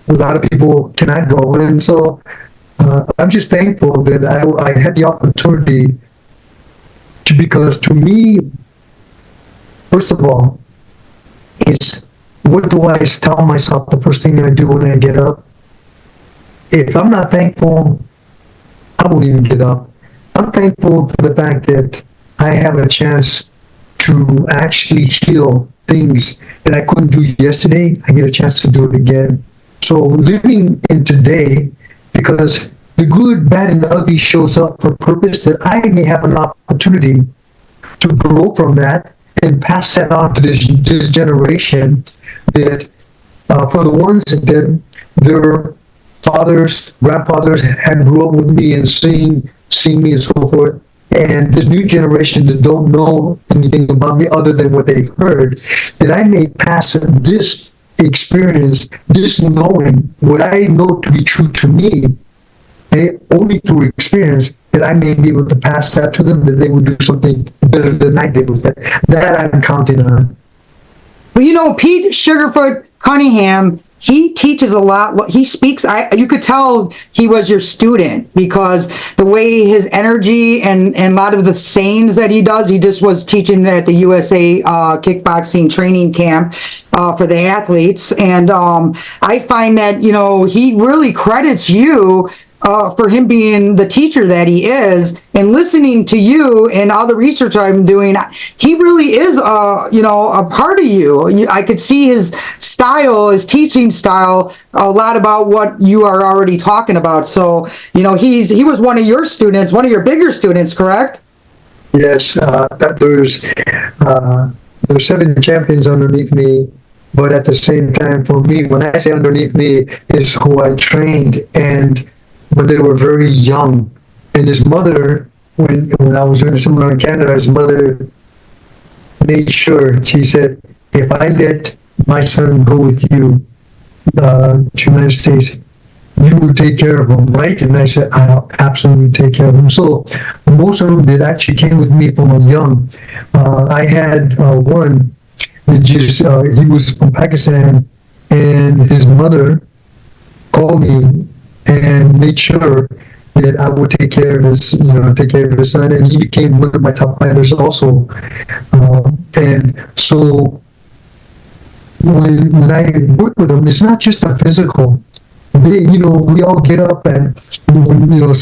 a lot of people cannot go. And so I'm just thankful that I had the opportunity because to me, first of all, it's what do I tell myself the first thing I do when I get up? If I'm not thankful, I won't even get up. I'm thankful for the fact that I have a chance to actually heal things that I couldn't do yesterday. I get a chance to do it again. So living in today, because the good, bad, and the ugly shows up for purpose, that I may have an opportunity to grow from that and pass that on to this generation, that for the ones that their fathers, grandfathers had grew up with me and seen me and so forth, and this new generation that don't know anything about me other than what they've heard, that I may pass this experience, this knowing what I know to be true to me, only through experience, that I may be able to pass that to them, that they would do something better than I did with that. That I'm counting on. Well, Pete Sugarfoot Cunningham, he teaches a lot. He speaks. You could tell he was your student because the way his energy and a lot of the sayings that he does. He just was teaching at the USA kickboxing training camp for the athletes, and I find that he really credits you. For him being the teacher that he is, and listening to you and all the research I'm doing, he really is, a part of you. I could see his style, his teaching style, a lot about what you are already talking about. So, he was one of your students, one of your bigger students, correct? Yes, there's 7 champions underneath me, but at the same time, for me, when I say underneath me, is who I trained and when they were very young. And his mother, when I was doing a seminar in Canada, his mother made sure, she said, if I let my son go with you to the United States, you will take care of him, right? And I said, I'll absolutely take care of him. So most of them that actually came with me from a young. I had one that just, he was from Pakistan, and his mother called me and made sure that I would take care of his son, and he became one of my top fighters also. And so when I work with them, it's not just a physical. We all get up and when the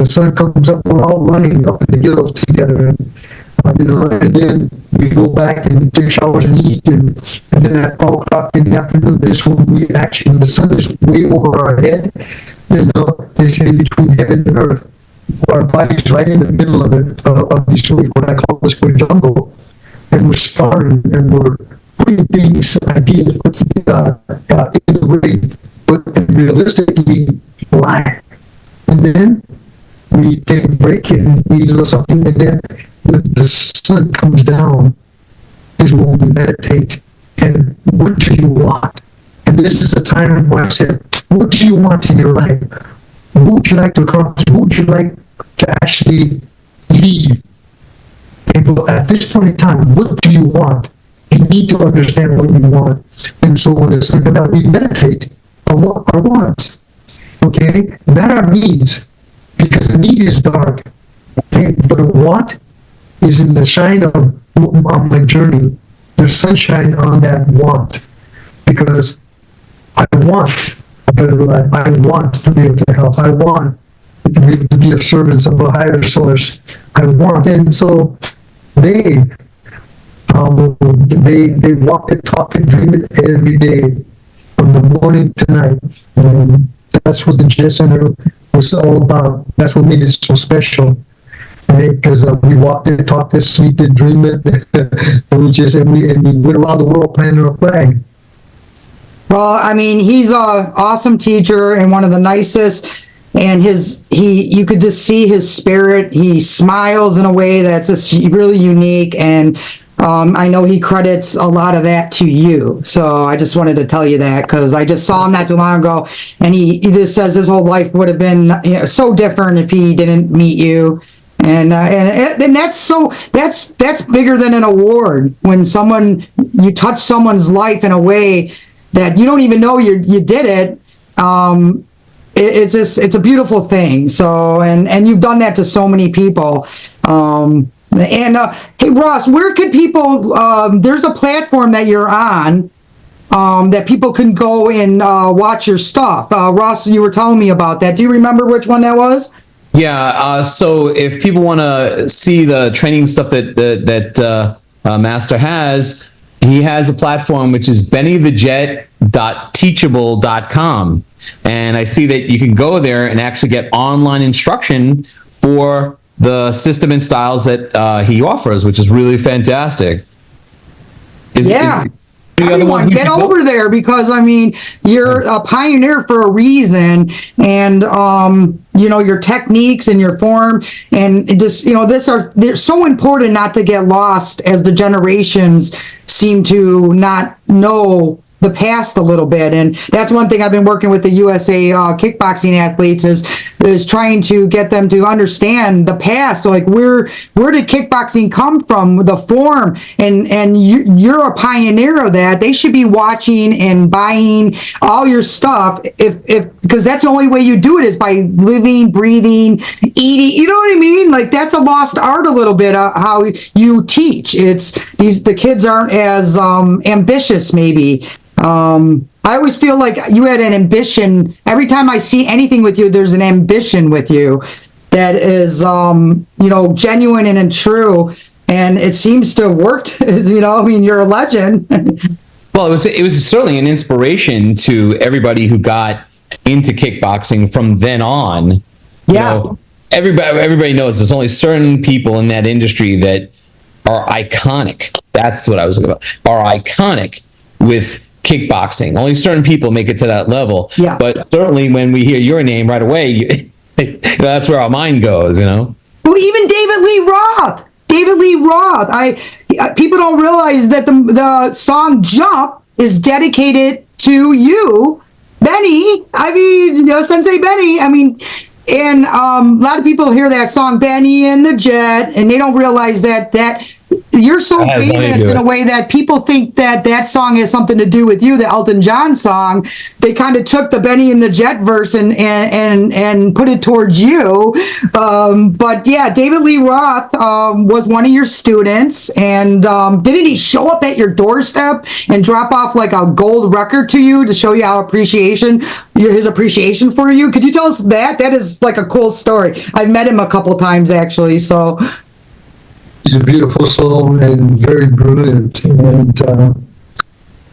sun comes up, we're all running up in the hills together, and then we go back and take showers and eat, and then at 4 o'clock in the afternoon, this when the sun is way over our head. They say between heaven and earth, our body's right in the middle of it, of the story, what I call the story jungle, and we're starting and we're putting things, ideas, in the way, but realistically lie. And then we take a break and we do something, and then the sun comes down is when we meditate. And what do you want? And this is the time where I said, what do you want in your life? What would you like to accomplish? What would you like to actually leave? And at this point in time, what do you want? You need to understand what you want. And so when it's like that, we meditate on what our wants. Okay? That are needs. Because the need is dark. Okay? But a want is in the shine of on my journey. There's sunshine on that want. Because I want a better life. I want to be able to help. I want to be a servant of a higher source. I want. And so they walk it, talk it, dream it every day from the morning to night. And that's what the Jet Center was all about. That's what made it so special. Because we walked it, talked it, sleep it, dream it, and we went around the world planting our flag. Well, I mean, he's a awesome teacher and one of the nicest. And you could just see his spirit. He smiles in a way that's just really unique. And I know he credits a lot of that to you. So I just wanted to tell you that because I just saw him not too long ago, and he just says his whole life would have been so different if he didn't meet you. And that's bigger than an award when you touch someone's life in a way that you don't even know you did it. It's a beautiful thing. So and you've done that to so many people. Hey Ross, where could people? There's a platform that you're on that people can go and watch your stuff. Ross, you were telling me about that. Do you remember which one that was? Yeah. So if people want to see the training stuff that Master has, he has a platform which is bennythejet.teachable.com. And I see that you can go there and actually get online instruction for the system and styles that he offers, which is really fantastic. Everyone, get over there because I mean you're a pioneer for a reason, and your techniques and your form and just they're so important not to get lost as the generations seem to not know the past a little bit. And that's one thing I've been working with the USA kickboxing athletes is trying to get them to understand the past. So, like, where did kickboxing come from, the form, and you're a pioneer of that. They should be watching and buying all your stuff if because that's the only way you do it is by living, breathing, eating. You know what I mean? Like, that's a lost art a little bit of how you teach. It's the kids aren't as ambitious maybe. I always feel like you had an ambition. Every time I see anything with you, there's an ambition with you that is, genuine and true. And it seems to have worked. I mean, you're a legend. Well, it was certainly an inspiration to everybody who got into kickboxing from then on. Yeah. Everybody knows there's only certain people in that industry that are iconic. That's what I was looking about. Are iconic with kickboxing. Only certain people make it to that level. Yeah. But certainly when we hear your name right away, that's where our mind goes, Well, even David Lee Roth. People don't realize that the song "Jump" is dedicated to you, Benny. I mean, Sensei Benny. I mean, and a lot of people hear that song "Benny and the Jet," and they don't realize that you're so famous in a way that people think that song has something to do with you, the Elton John song. They kind of took the Benny and the Jet verse and put it towards you. But yeah, David Lee Roth was one of your students, and didn't he show up at your doorstep and drop off like a gold record to you to show you his appreciation for you? Could you tell us that? That is like a cool story. I've met him a couple times actually, so. He's a beautiful soul and very brilliant. And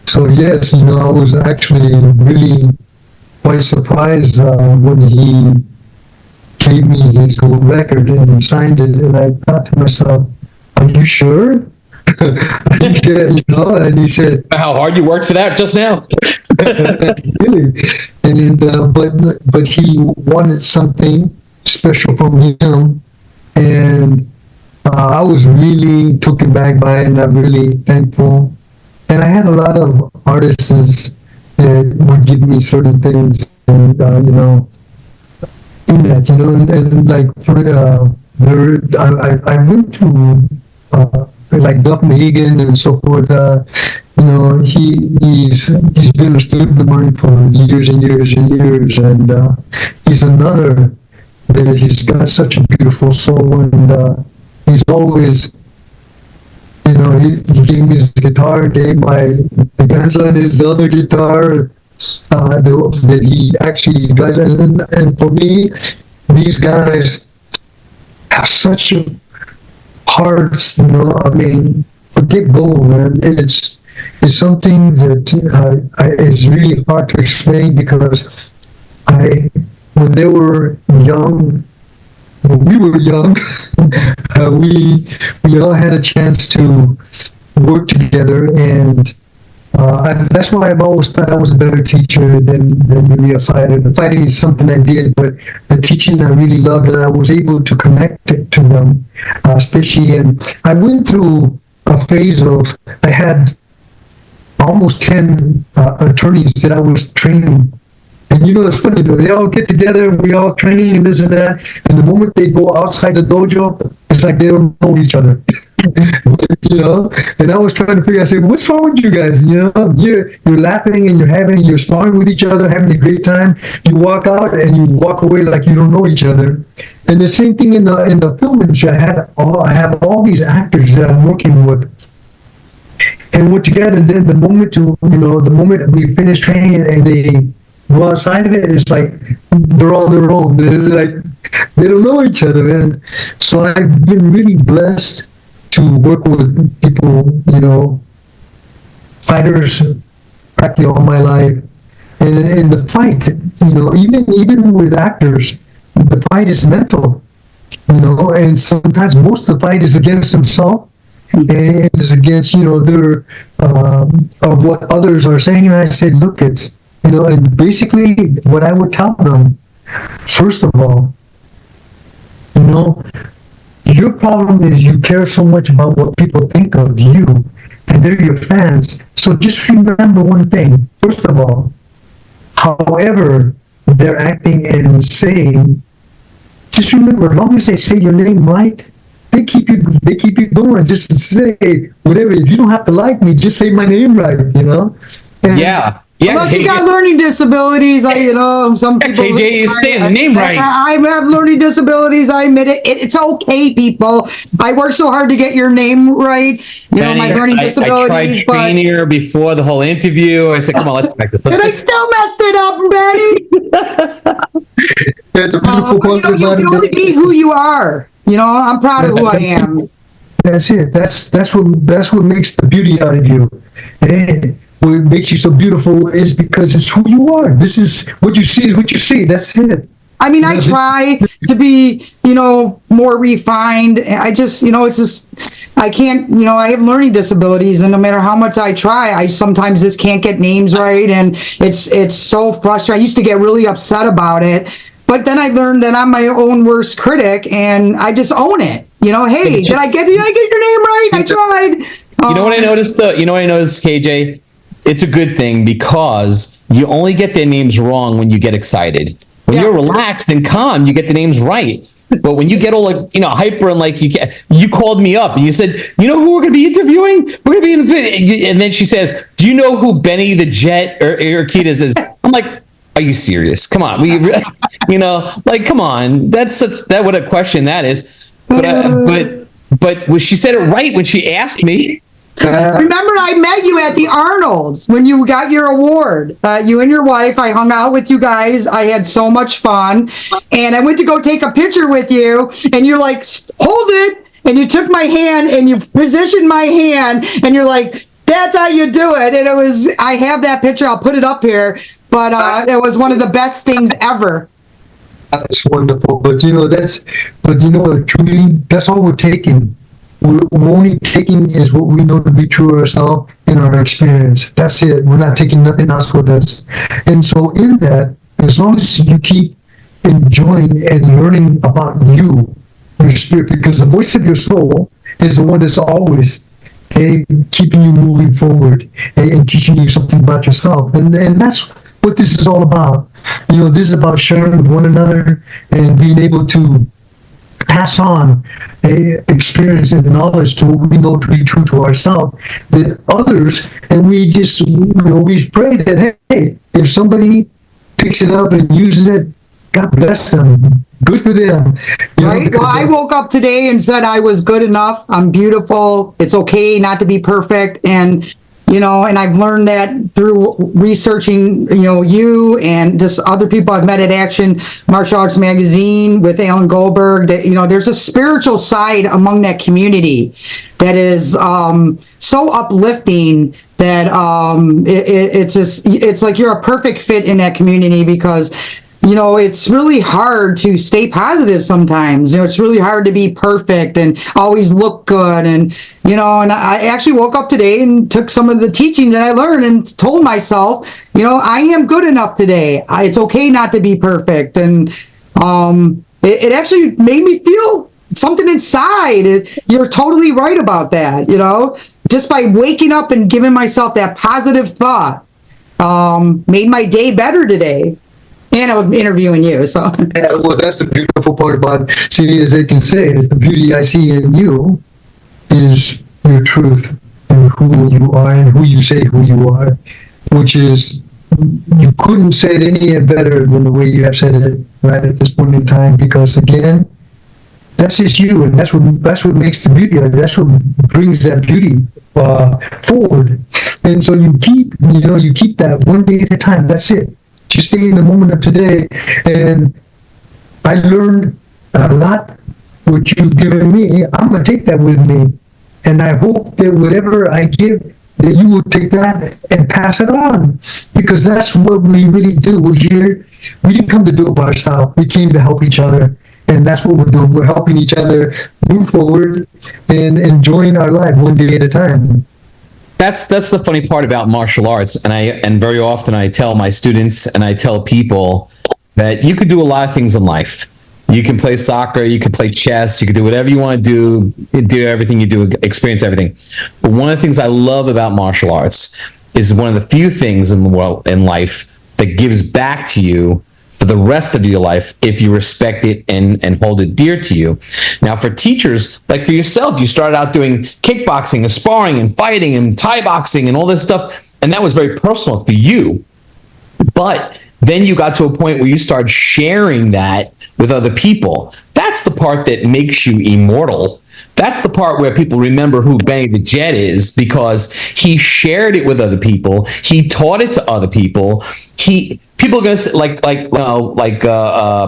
so, yes, I was actually really quite surprised when he gave me his gold record and signed it. And I thought to myself, "Are you sure?" And he said, how hard you worked for that just now. Really? And but he wanted something special from him, and I was really taken back by it, and I'm really thankful. And I had a lot of artists that would give me certain things, and in that, and like I went to like Duff Mahagan and so forth. He's been a student of mine for years and years and years, and he's another that he's got such a beautiful soul, and he's always, he gave me his guitar, gave my grandson his other guitar that he actually got. And for me, these guys have such a hearts, I mean, forget gold, man. It's something that is really hard to explain, because when they were young, when we were young, we all had a chance to work together, and that's why I've always thought I was a better teacher than really a fighter. The fighting is something I did, but the teaching I really loved, and I was able to connect to them, especially. And I went through a phase I had almost 10 attorneys that I was training. And it's funny, they all get together and we all train and this and that. And the moment they go outside the dojo, it's like they don't know each other. And I was trying to figure out, what's wrong with you guys? You're laughing and you're sparring with each other, having a great time. You walk out and you walk away like you don't know each other. And the same thing in the film industry. I have all these actors that I'm working with. And we're together, and then the moment we finish training and they go outside of it, it's like they're on their own. It's like they don't know each other. And so I've been really blessed to work with people, fighters practically all my life. And in the fight, even with actors, the fight is mental, and sometimes most of the fight is against themselves. And is against, their of what others are saying. And I say, look, it's, and basically what I would tell them, first of all, your problem is you care so much about what people think of you and they're your fans. So just remember one thing. First of all, however they're acting and saying, just remember, as long as they say your name right, they keep you going. Just say whatever. If you don't have to like me, just say my name right, you know? And Yeah. Unless you got learning disabilities, some people. KJ is saying the name right. I have learning disabilities. I admit it. It's okay, people. I worked so hard to get your name right. Benny, my learning disabilities. I tried training her before the whole interview. I said, "Come on, let's practice." And I still messed it up, Benny. You can only be who you are. I'm proud of who I am. That's it. That's what makes the beauty out of you. And what makes you so beautiful is because it's who you are. This is what you see is what you see. That's it. I mean, I try to be, more refined. I just, it's just, I can't, I have learning disabilities, and no matter how much I try, I sometimes just can't get names right, and it's so frustrating. I used to get really upset about it, but then I learned that I'm my own worst critic, and I just own it. Hey, did I get your name right? I tried. You know what I noticed, though? You know what I noticed, KJ? It's a good thing because you only get their names wrong when you get excited. When you're relaxed and calm, you get the names right. But when you get all hyper and you called me up and you said, who we're going to be interviewing? We're going to be and then she says, do you know who Benny the Jet or Urquidez is? I'm like, are you serious? Come on, come on. That what a question that is. But she said it right when she asked me. Remember, I met you at the Arnold's when you got your award. You and your wife, I hung out with you guys. I had so much fun. And I went to go take a picture with you, and you're like, hold it. And you took my hand, and you positioned my hand, and you're like, that's how you do it. And I have that picture. I'll put it up here. But it was one of the best things ever. That's wonderful. But, truly, that's all we're taking. We're only taking is what we know to be true of ourselves in our experience. That's it. We're not taking nothing else with us. And so in that, as long as you keep enjoying and learning about you, your spirit, because the voice of your soul is the one that's always keeping you moving forward and teaching you something about yourself. And that's what this is all about. This is about sharing with one another and being able to pass on experience and knowledge to what we know to be true to ourselves, that others, and we just, we pray that, hey, if somebody picks it up and uses it, God bless them. Good for them. Right? Well, I woke up today and said I was good enough. I'm beautiful. It's okay not to be perfect. And and I've learned that through researching, you and just other people I've met at Action Martial Arts Magazine with Alan Goldberg, that, there's a spiritual side among that community that is so uplifting that it's like you're a perfect fit in that community because it's really hard to stay positive sometimes. It's really hard to be perfect and always look good. And, and I actually woke up today and took some of the teachings that I learned and told myself, I am good enough today. It's okay not to be perfect. And it actually made me feel something inside. You're totally right about that, just by waking up and giving myself that positive thought made my day better today. And I was interviewing you, so. Yeah, well, that's the beautiful part about it. As they can say, is the beauty I see in you is your truth and who you are and who you say who you are, which is, you couldn't say it any better than the way you have said it right at this point in time, because again, that's just you, and that's what makes the beauty of it. That's what brings that beauty forward. And so you keep that one day at a time. That's it. Just stay in the moment of today. And I learned a lot what you've given me. I'm going to take that with me. And I hope that whatever I give, that you will take that and pass it on. Because that's what we really do. We're here. We didn't come to do it by ourselves. We came to help each other. And that's what we're doing. We're helping each other move forward and enjoying our life one day at a time. That's the funny part about martial arts, and very often I tell my students and I tell people that you could do a lot of things in life. You can play soccer, you can play chess, you can do whatever you want to do everything you do, experience everything. But one of the things I love about martial arts is one of the few things in the world, in life, that gives back to you for the rest of your life if you respect it and hold it dear to you. Now, for teachers, like for yourself, you started out doing kickboxing and sparring and fighting and Thai boxing and all this stuff, and that was very personal for you. But then you got to a point where you started sharing that with other people. That's the part that makes you immortal. That's the part where people remember who Benny the Jet is, because he shared it with other people. He taught it to other people. People are gonna say,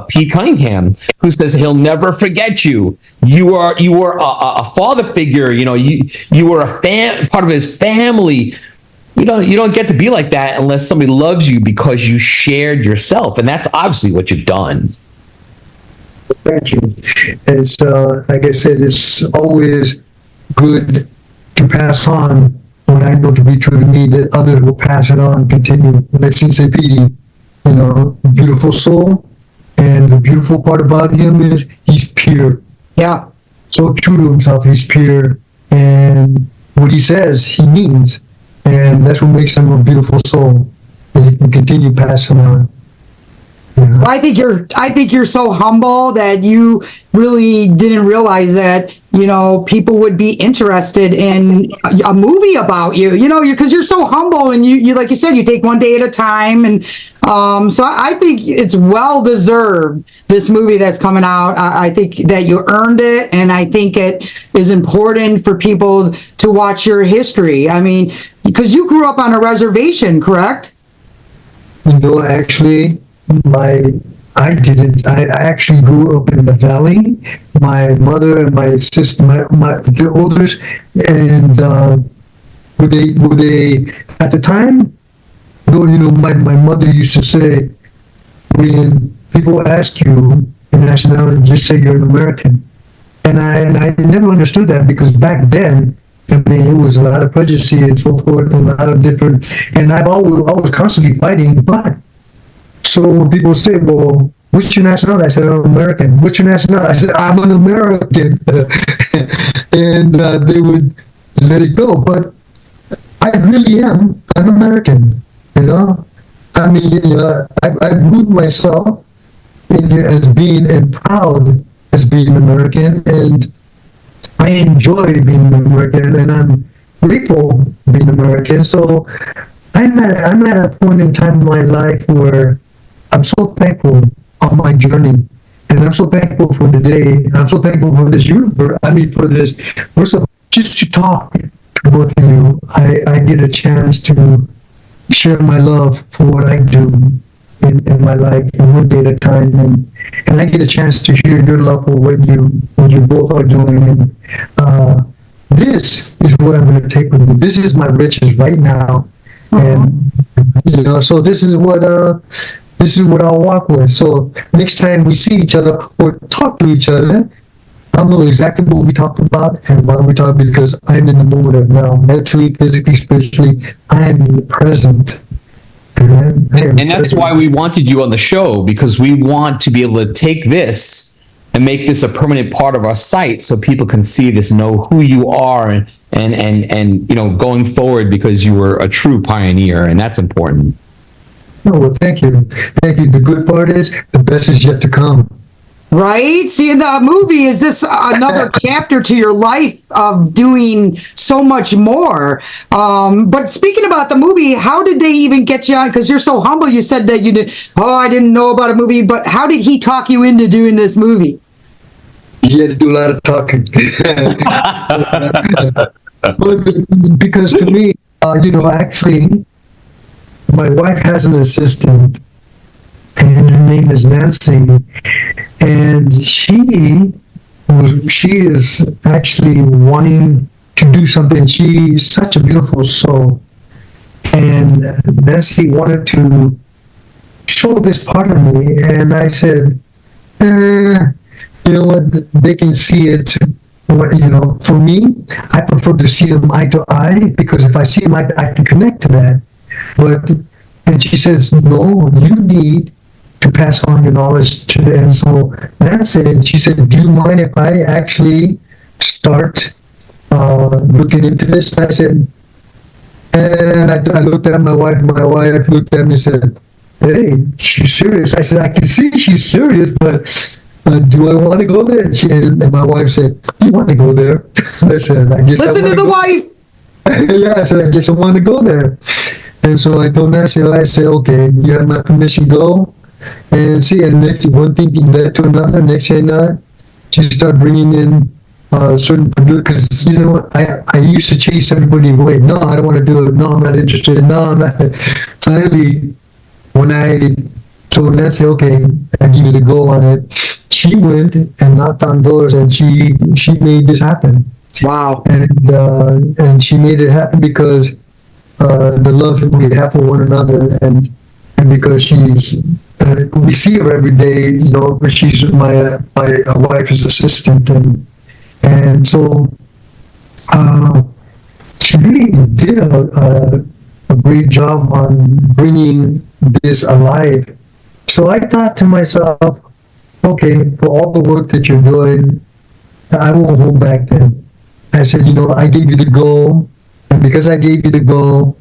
Pete Cunningham, who says he'll never forget you. You were a father figure. You were part of his family. You don't get to be like that unless somebody loves you because you shared yourself, and that's obviously what you've done. Thank you. It's like I said, it's always good to pass on what I know to be true to me, that others will pass it on, continue. Like Sensei Pete, beautiful soul, and the beautiful part about him is he's pure. Yeah. So true to himself, he's pure, and what he says, he means. And that's what makes him a beautiful soul. And he can continue passing on. Yeah. I think you're so humble that you really didn't realize that, people would be interested in a movie about you, because you're so humble, and you, like you said, you take one day at a time. And so I think it's well deserved, this movie that's coming out. I think that you earned it, and I think it is important for people to watch your history. I mean, because you grew up on a reservation, correct? Actually, I didn't. I actually grew up in the valley. My mother and my sister, the oldest, and were they at the time? My mother used to say, when people ask you your nationality, just say you're an American. And I never understood that, because back then, it was a lot of prejudice and so forth, and a lot of different, and I was constantly fighting. But so when people say, well, what's your nationality? I said, I'm American. What's your nationality? I said, I'm an American. And they would let it go. But I really am. I'm American. I root myself in here as being, and proud as being American, and I enjoy being American, and I'm grateful being American. So I'm at a point in time in my life where I'm so thankful on my journey, and I'm so thankful for today. I'm so thankful for this universe. For this. First of all, just to talk to both of you, I get a chance to share my love for what I do in my life, and one day at a time, and I get a chance to hear your love for what you both are doing. And this is what I'm going to take with me. This is my riches right now, and so this is what I'll walk with. So next time we see each other or talk to each other, I'll know exactly what we talked about and why we talked, because I'm in the moment of now, mentally, physically, spiritually. I am in the present. And that's why we wanted you on the show, because we want to be able to take this and make this a permanent part of our site, so people can see this, know who you are, and going forward, because you were a true pioneer, and that's important. Oh, well, thank you. The good part is the best is yet to come. Right? See, in the movie, is this another chapter to your life of doing so much more? But speaking about the movie, how did they even get you on? Because you're so humble. You said that you did. Oh, I didn't know about a movie. But how did he talk you into doing this movie? He had to do a lot of talking. Because to me, actually, my wife has an assistant, and her name is Nancy, and she is actually wanting to do something. She's such a beautiful soul, and Nancy wanted to show this part of me, and I said, you know what, they can see it. For me, I prefer to see them eye to eye, because if I see them eye to eye, I can connect to that. And she says, no, you need to pass on your knowledge to them. So Nancy, and she said, do you mind if I actually start looking into this? And I said, and I looked at my wife looked at me and said, hey, she's serious. I said, I can see she's serious, but do I want to go there? And my wife said, you want to go there? I said, I guess Listen to the wife. Yeah, I said, I guess I want to go there. And so I told Nancy, I said, okay, you have my permission, go. And see, and next, one thing led to another. Next thing she started bringing in certain producers, because, you know, I used to chase everybody away. No, I don't want to do it. No, I'm not interested. No, I'm not. Finally, when I told Nancy, okay, I give you the go on it, she went and knocked on doors, and she made this happen. Wow. And she made it happen because the love we have for one another, and because she's we see her every day, you know, she's my wife's assistant, and so she really did a great job on bringing this alive. So I thought to myself, okay, for all the work that you're doing, I won't hold back then. I said, you know, I gave you the goal, and because I gave you the goal,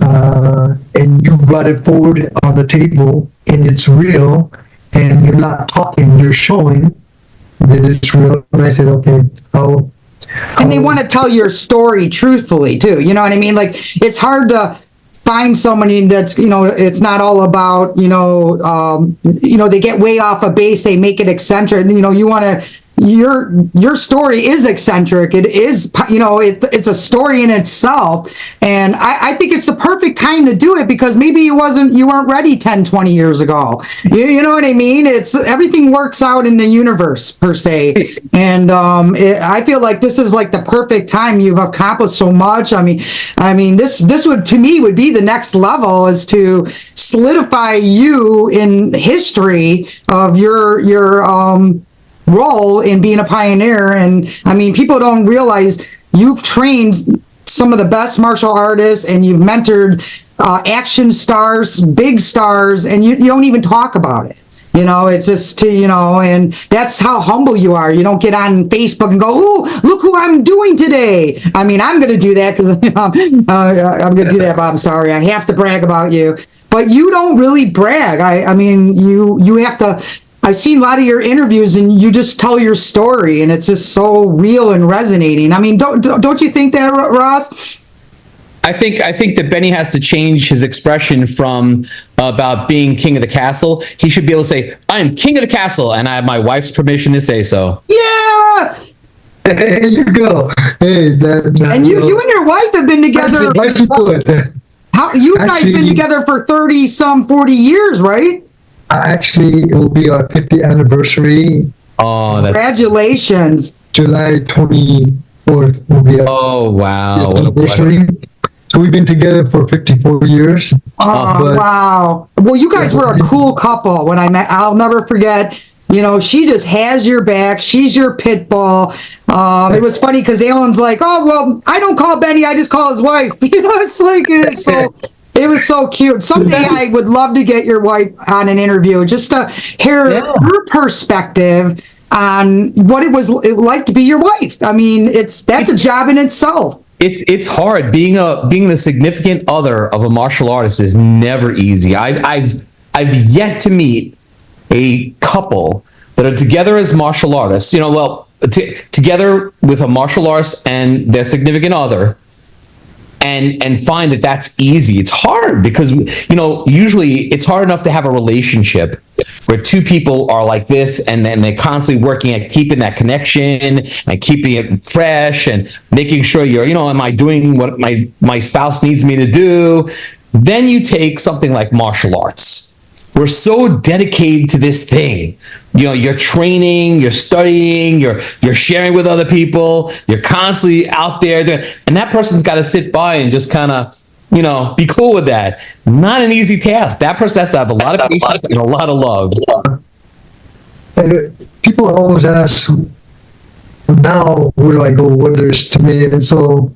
and you brought it forward on the table, and it's real, and you're not talking, you're showing that it's real. And I said, okay, And they want to tell your story truthfully too. You know what I mean? Like, it's hard to find somebody that's, you know, it's not all about, they get way off a base, they make it eccentric. You know, you want to, your story is eccentric. It is, it's a story in itself. And I think it's the perfect time to do it, because maybe you weren't ready 10, 20 years ago. You know what I mean? It's, everything works out in the universe per se. And I feel like this is like the perfect time. You've accomplished so much. I mean, this would, to me, would be the next level, is to solidify you in history of your role in being a pioneer. And I mean, people don't realize you've trained some of the best martial artists, and you've mentored action stars, big stars, and you don't even talk about it. You know, it's just and that's how humble you are. You don't get on Facebook and go, "Oh, look who I'm doing today." I mean, I'm going to do that because I'm going to do that, but I'm sorry, I have to brag about you. But you don't really brag. I mean, you have to. I've seen a lot of your interviews, and you just tell your story, and it's just so real and resonating. I mean, don't you think that, Ross? I think that Benny has to change his expression from about being king of the castle. He should be able to say, "I am king of the castle, and I have my wife's permission to say so." Yeah. There you go. Hey, and you and your wife have been together. How you guys been together for 40 years, right? Actually, it will be our 50th anniversary. Oh, congratulations! July 24th will be our wow! anniversary. So we've been together for 54 years. Oh, wow! Well, you guys were a cool couple when I met. I'll never forget. You know, she just has your back. She's your pit bull. It was funny because Alan's like, "Oh, well, I don't call Benny. I just call his wife." You know, it's like it's so. It was so cute. Someday I would love to get your wife on an interview just to hear her perspective on what it was like to be your wife. I mean, that's a job in itself. It's hard. Being the significant other of a martial artist is never easy. I've yet to meet a couple that are together as martial artists. You know, together with a martial artist and their significant other. And find that that's easy. It's hard because, usually it's hard enough to have a relationship where two people are like this, and then they're constantly working at keeping that connection and keeping it fresh and making sure am I doing what my spouse needs me to do? Then you take something like martial arts. We're so dedicated to this thing. You're training, you're studying, you're sharing with other people, you're constantly out there, and that person's got to sit by and just kind of, be cool with that. Not an easy task. That person has to have a lot of patience and a lot of love. And people always ask, now where do I go? What there's to me? And so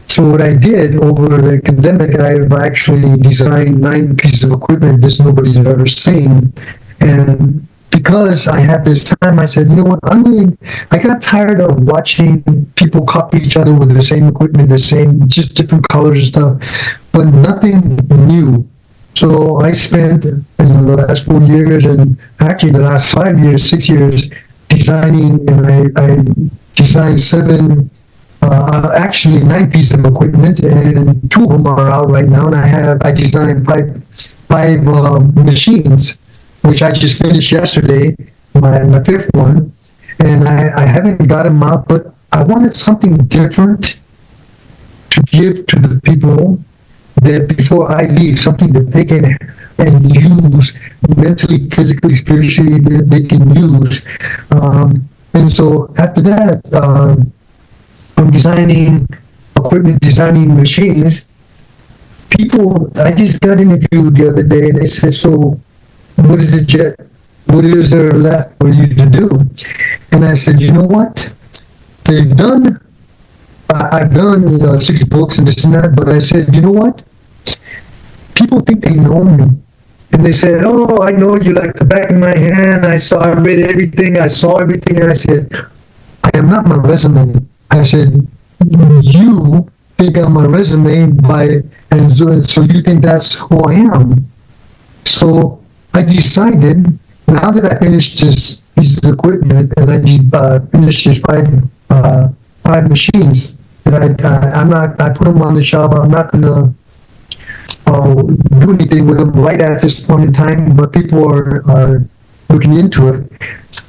So what I did over the pandemic, I've actually designed 9 pieces of equipment that nobody's ever seen. And because I had this time, I said, you know what, I got tired of watching people copy each other with the same equipment, just different colors and stuff, but nothing new. So I spent the last 4 years, and actually the last 5 years, 6 years, designing, and I designed actually 9 pieces of equipment, and 2 of them are out right now. And I designed five machines, which I just finished yesterday, my 5th one, and I haven't got them out, but I wanted something different to give to the people, that before I leave, something that they can and use mentally, physically, spiritually, that they can use. And so after that, from designing equipment, designing machines, I just got interviewed the other day, and they said, so what is it yet? What is there left for you to do? And I said, you know what? I've done 6 books and this and that, but I said, you know what? People think they know me. And they said, oh, I know you like the back of my hand. I read everything. I saw everything. And I said, I am not my resume. I said, you think I'm my resume and so you think that's who I am. So I decided, now that I finished this piece of equipment, and I finished this 5 machines, that I put them on the shelf. I'm not gonna do anything with them right at this point in time, but people are looking into it.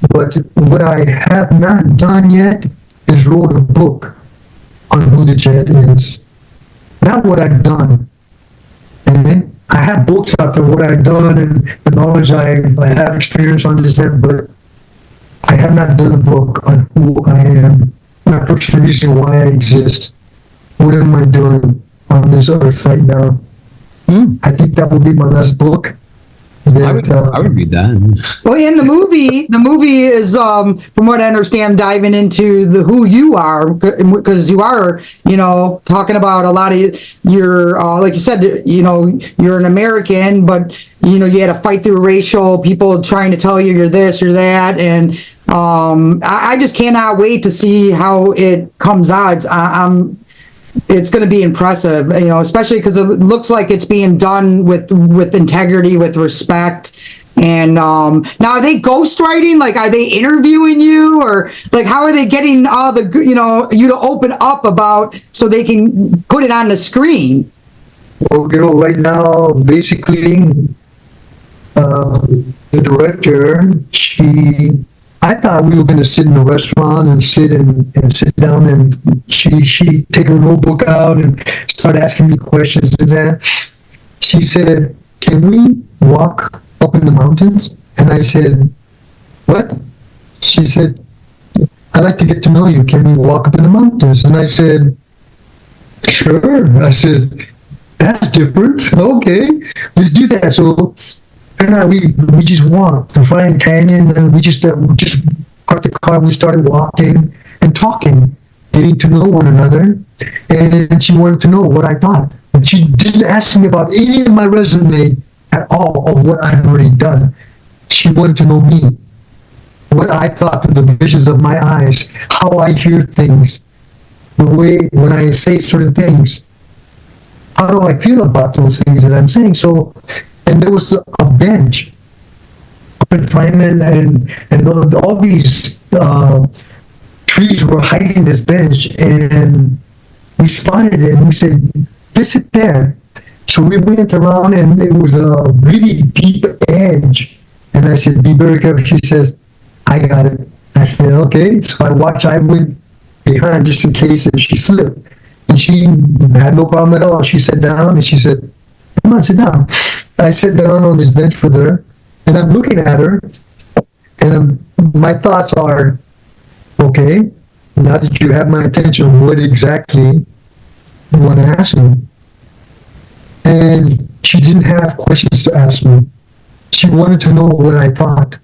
But what I have not done yet is wrote a book on who the Jet is. Not what I've done. And I have books out there, what I've done and the knowledge I have experience on this, but I have not done a book on who I am. Not for the reason why I exist. What am I doing on this earth right now? I think that would be my last book. I would read that. Well, in the movie is, from what I understand, diving into who you are, because you are, talking about a lot of your, like you said, you're an American, but you had to fight through racial people trying to tell you you're this, you're that, and I just cannot wait to see how it comes out. It's going to be impressive, especially because it looks like it's being done with integrity, with respect. And now, are they ghostwriting? Like, are they interviewing you, or like, how are they getting all the you to open up about so they can put it on the screen? Well, right now, basically, the director, I thought we were going to sit in a restaurant and sit down, and she take her notebook out and start asking me questions and that. She said, can we walk up in the mountains? And I said, what? She said, I'd like to get to know you. Can we walk up in the mountains? And I said, sure. I said, that's different. Okay, let's do that. So and we just walked the Flying Canyon, and we just parked the car. We started walking and talking, getting to know one another. And she wanted to know what I thought. And she didn't ask me about any of my resume at all, of what I've already done. She wanted to know me, what I thought through the visions of my eyes, how I hear things, the way when I say certain things, how do I feel about those things that I'm saying. So. And there was a bench up in Fryman, and all these trees were hiding this bench, and we spotted it, and we said, let's sit there. So we went around, and it was a really deep edge, and I said, be very careful. She says, I got it. I said, okay. So I went behind just in case if she slipped, and she had no problem at all. She sat down, and she said, come on, sit down. I sit down on this bench with her, and I'm looking at her, and my thoughts are, okay, now that you have my attention, what exactly you want to ask me? And she didn't have questions to ask me. She wanted to know what I thought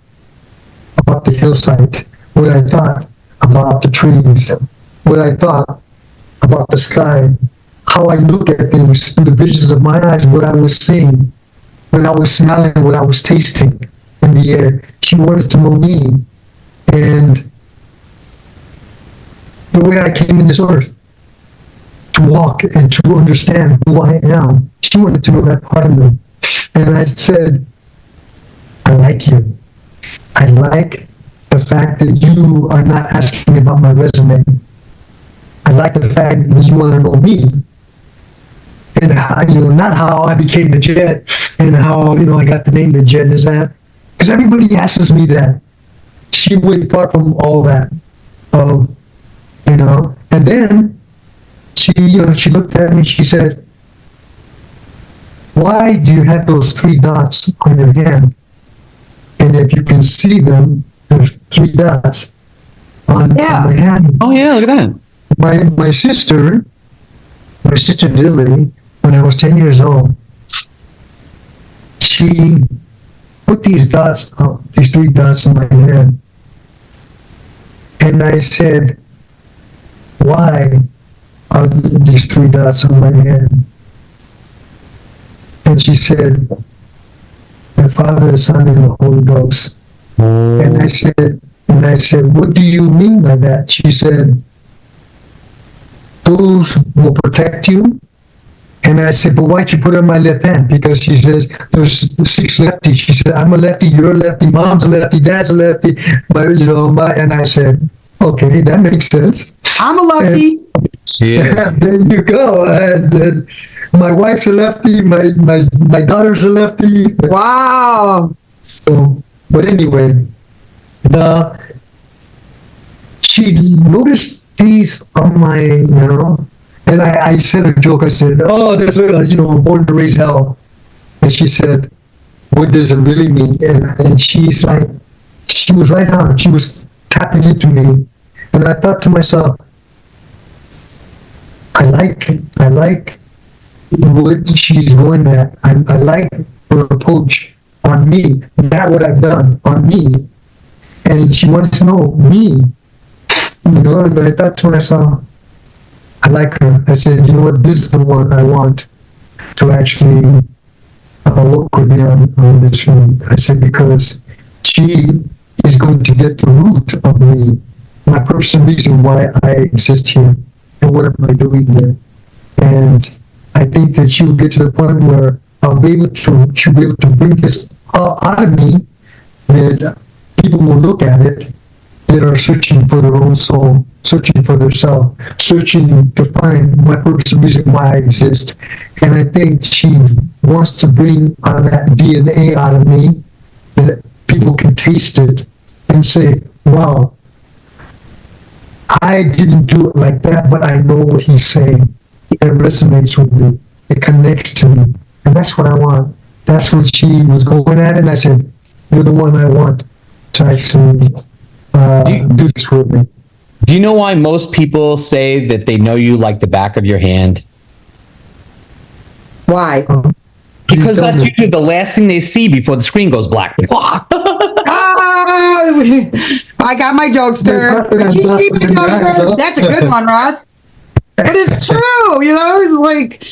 about the hillside, what I thought about the trees, what I thought about the sky, how I look at things through the visions of my eyes, what I was seeing, what I was smelling, what I was tasting in the air. She wanted to know me and the way I came in this earth to walk and to understand who I am. She wanted to know that part of me. And I said, I like you. I like the fact that you are not asking me about my resume. I like the fact that you want to know me. And how, not how I became the Jet and how, I got the name the Jet and this that. Because everybody asks me that. She went far from all that. And then she looked at me, she said, why do you have those 3 dots on your hand? And if you can see them, there's 3 dots on my hand. Oh yeah, look at that. My sister Lily, when I was 10 years old, she put these 3 dots on my hand. And I said, why are these 3 dots on my hand? And she said, the Father, the Son, and the Holy Ghost. And I said, what do you mean by that? She said, those will protect you. And I said, but why'd you put it on my left hand? Because she says, there's 6 lefties. She said, I'm a lefty, you're a lefty, mom's a lefty, dad's a lefty. And I said, okay, that makes sense. I'm a lefty. And there you go. And my wife's a lefty, my daughter's a lefty. Wow. So, but anyway, she noticed these on my, and I said a joke. I said, oh, that's born to raise hell. And she said, what does it really mean? And she's like, she was right on. She was tapping into me. And I thought to myself, I like what she's going at. I like her approach on me, not what I've done, on me. And she wanted to know me, and I thought to myself, I like her. I said, this is the one I want to actually work with me on this film. I said, because she is going to get the root of me, my purpose and reason why I exist here, and what am I doing here. And I think that she will get to the point where she'll be able to bring this out of me, that people will look at it, that are searching for their own soul, searching for their self, searching to find my purpose and reason why I exist. And I think she wants to bring out of that DNA out of me, that people can taste it and say, wow, I didn't do it like that, but I know what he's saying. It resonates with me. It connects to me. And that's what I want. That's what she was going at. And I said, you're the one I want to actually do this with me. Do you know why most people say that they know you like the back of your hand? Why? Because that's usually the last thing they see before the screen goes black. I got my jokester. That's a good one, Ross. But it's true, it's like,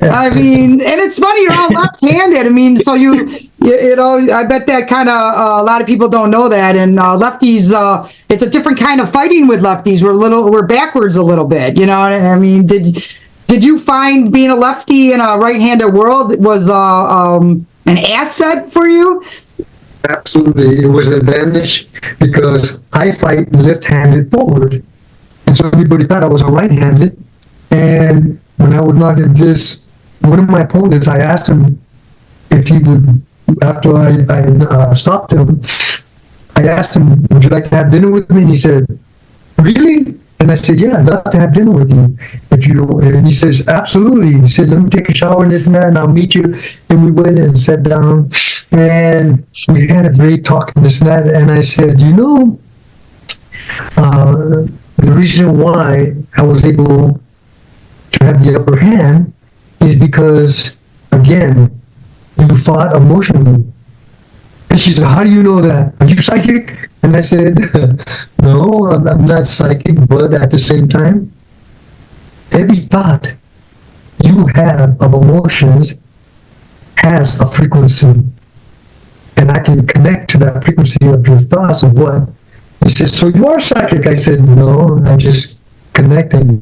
I mean, and it's funny, you're all left-handed. I mean, so I bet that kind of, a lot of people don't know that. And lefties, it's a different kind of fighting with lefties. We're backwards a little bit, I mean, did you find being a lefty in a right-handed world was an asset for you? Absolutely, it was an advantage because I fight left-handed forward, and so everybody thought I was a right-handed. And when I would knock at this, one of my opponents, I asked him if he would, after I stopped him, I asked him, would you like to have dinner with me? And he said, really? And I said, yeah, I'd love to have dinner with you. And he says, absolutely. He said, let me take a shower and this and that, and I'll meet you. And we went and sat down, and we had a great talk and this and that. And I said, the reason why I was able to have the upper hand is because, again, you fought emotionally. And she said, how do you know that? Are you psychic? And I said, no, I'm not psychic, but at the same time, every thought you have of emotions has a frequency, and I can connect to that frequency of your thoughts of what. He said, so you are psychic? I said, no, I'm just connecting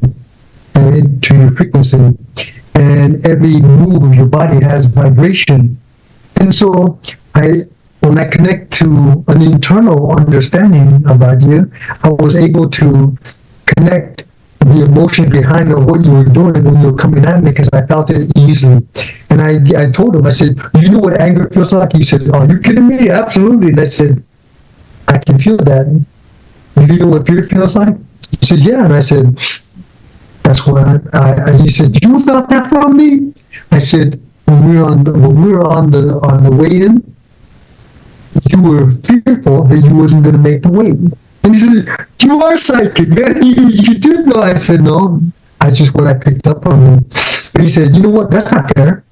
to your frequency. And every move of your body has vibration. And so when I connect to an internal understanding about you, I was able to connect the emotion behind what you were doing when you were coming at me, because I felt it easily. And I told him, I said, you know what anger feels like? He said, oh, you're kidding me? Absolutely. And I said, I can feel that. You know what fear feels like? He said, yeah. And I said, that's what he said, you felt that from me? I said, when we were on the way in, you were fearful that you wasn't going to make the weight. And he said, you are psychic, man. You did know. I said, no, I just what I picked up on him. But he said, you know what? That's not fair.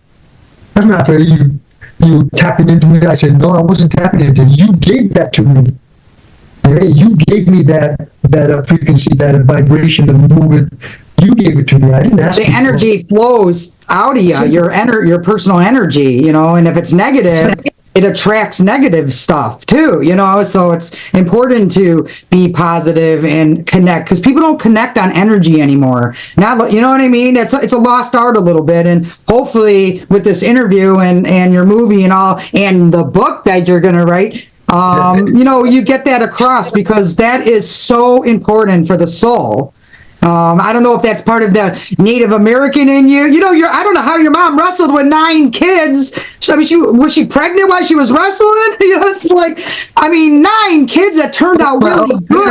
That's not fair. You tapping into me. I said, no, I wasn't tapping into you. You gave that to me. Hey, you gave me that frequency, that vibration, the movement. You gave it to me. I didn't ask. The energy flows out of you, your personal energy, you know, and if it's negative, it attracts negative stuff too, you know, so it's important to be positive and connect, because people don't connect on energy anymore. Now, you know what I mean? It's a lost art a little bit, and hopefully with this interview and your movie and all, and the book that you're going to write, you know, you get that across, because that is so important for the soul. I don't know if that's part of the Native American in you. You know, I don't know how your mom wrestled with 9 kids. I mean, was she pregnant while she was wrestling? You know, it's like, I mean, 9 kids that turned out really good.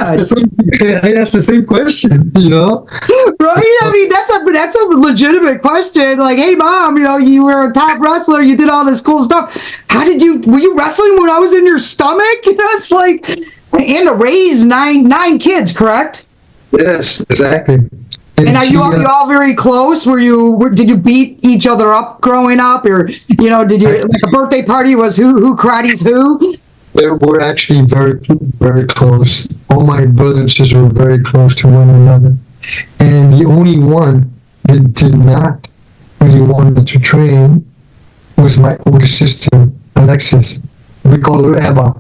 I asked the same question, you know? Right? I mean, that's a legitimate question. Like, hey, mom, you know, you were a top wrestler. You did all this cool stuff. Were you wrestling when I was in your stomach? You know, it's like, and to raise nine kids, correct? Yes, exactly. And are you all very close? Did you beat each other up growing up, or you know, did you like a birthday party was who karate's who? We're actually very, very close. All my brothers and sisters were very close to one another, and the only one that did not really want to train was my older sister, Alexis. We call her Emma,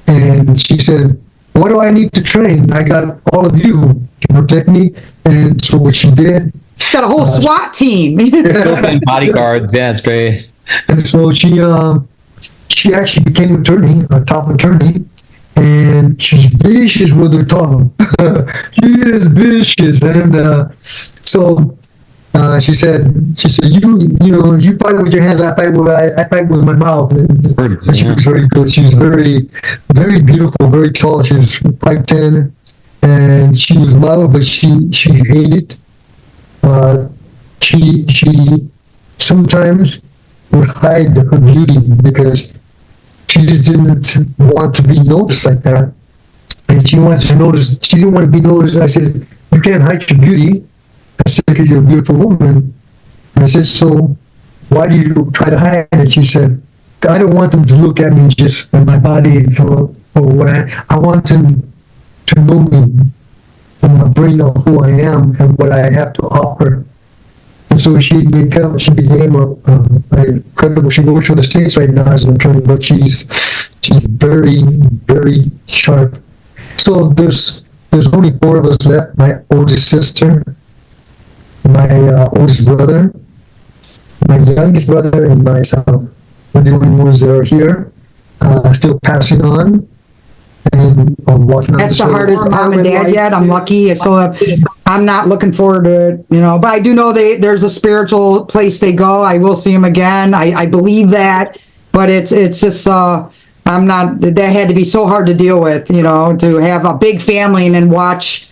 and she said, what do I need to train? I got all of you to protect me. And so what she did... Got a whole SWAT team. And bodyguards, yeah, it's great. And so she actually became an attorney, a top attorney, and she's vicious with her tongue. She is vicious. And so she said, you know, you fight with your hands, I fight with my mouth. And she was very good. She's very, very beautiful, very tall. She's 5'10", and she was model, but she hated. She sometimes would hide her beauty because she just didn't want to be noticed like that, and she wanted to notice. She didn't want to be noticed. I said, you can't hide your beauty. I said, you're a beautiful woman. And I said, so why do you try to hide it? She said, I don't want them to look at me just at my body or what I want them to know me from my brain of who I am and what I have to offer. And so she became incredible. She works for the States right now as an attorney, but she's very, very sharp. So there's only 4 of us left. My oldest sister, my oldest brother, my youngest brother, and myself. We're the only ones that are here, still passing on, and walking on. That's the hardest mom and dad yet. I'm lucky. I'm not looking forward to it, you know, but I do know there's a spiritual place they go. I will see them again. I believe that, but it's just, that had to be so hard to deal with, you know, to have a big family and then watch,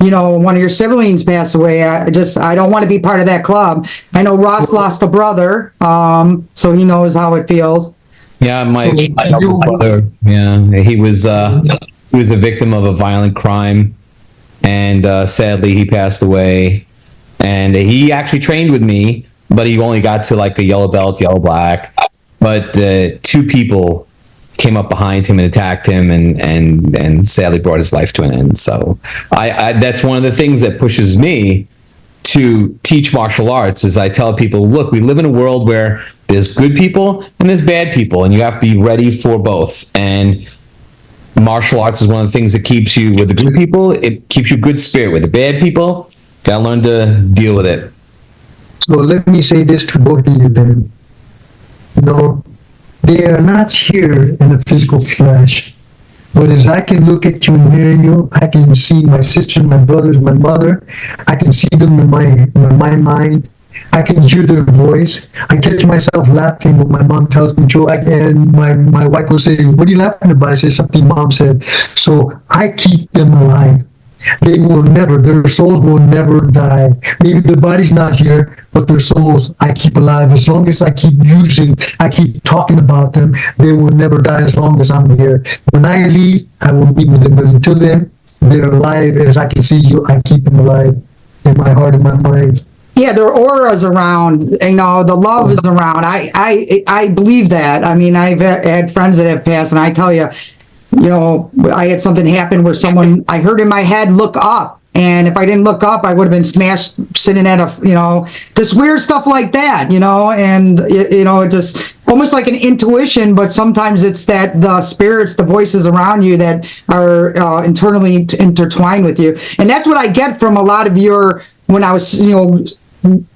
you know, one of your siblings pass away. I don't want to be part of that club. I know Ross lost a brother, so he knows how it feels. Yeah, my eldest brother. Yeah, he was a victim of a violent crime, and sadly he passed away. And he actually trained with me, but he only got to like a yellow belt, yellow black. But 2 people came up behind him and attacked him, and sadly brought his life to an end. So I that's one of the things that pushes me to teach martial arts is I tell people, look, we live in a world where there's good people and there's bad people, and you have to be ready for both. And martial arts is one of the things that keeps you with the good people. It keeps you good spirit. With the bad people, gotta learn to deal with it. So let me say this to both of you then. You know, they are not here in the physical flesh. But as I can look at you and hear you, I can see my sisters, my brothers, my mother. I can see them in my mind. I can hear their voice. I catch myself laughing when my mom tells me, Joe, and my wife will say, what are you laughing about? I say, something mom said. So I keep them alive. They will never, their souls will never die. Maybe their body's not here, but their souls I keep alive. As long as I keep talking about them, they will never die as long as I'm here. When I leave, I will be with them. But until then, they're alive. As I can see you, I keep them alive in my heart and my mind. Yeah, their aura's around, you know, the love is around. I believe that. I mean, I've had friends that have passed, and I tell you, you know, I had something happen where I heard in my head, look up. And if I didn't look up, I would have been smashed sitting at just weird stuff like that, and, it just almost like an intuition, but sometimes it's that the spirits, the voices around you that are internally intertwined with you. And that's what I get from a lot of when I was,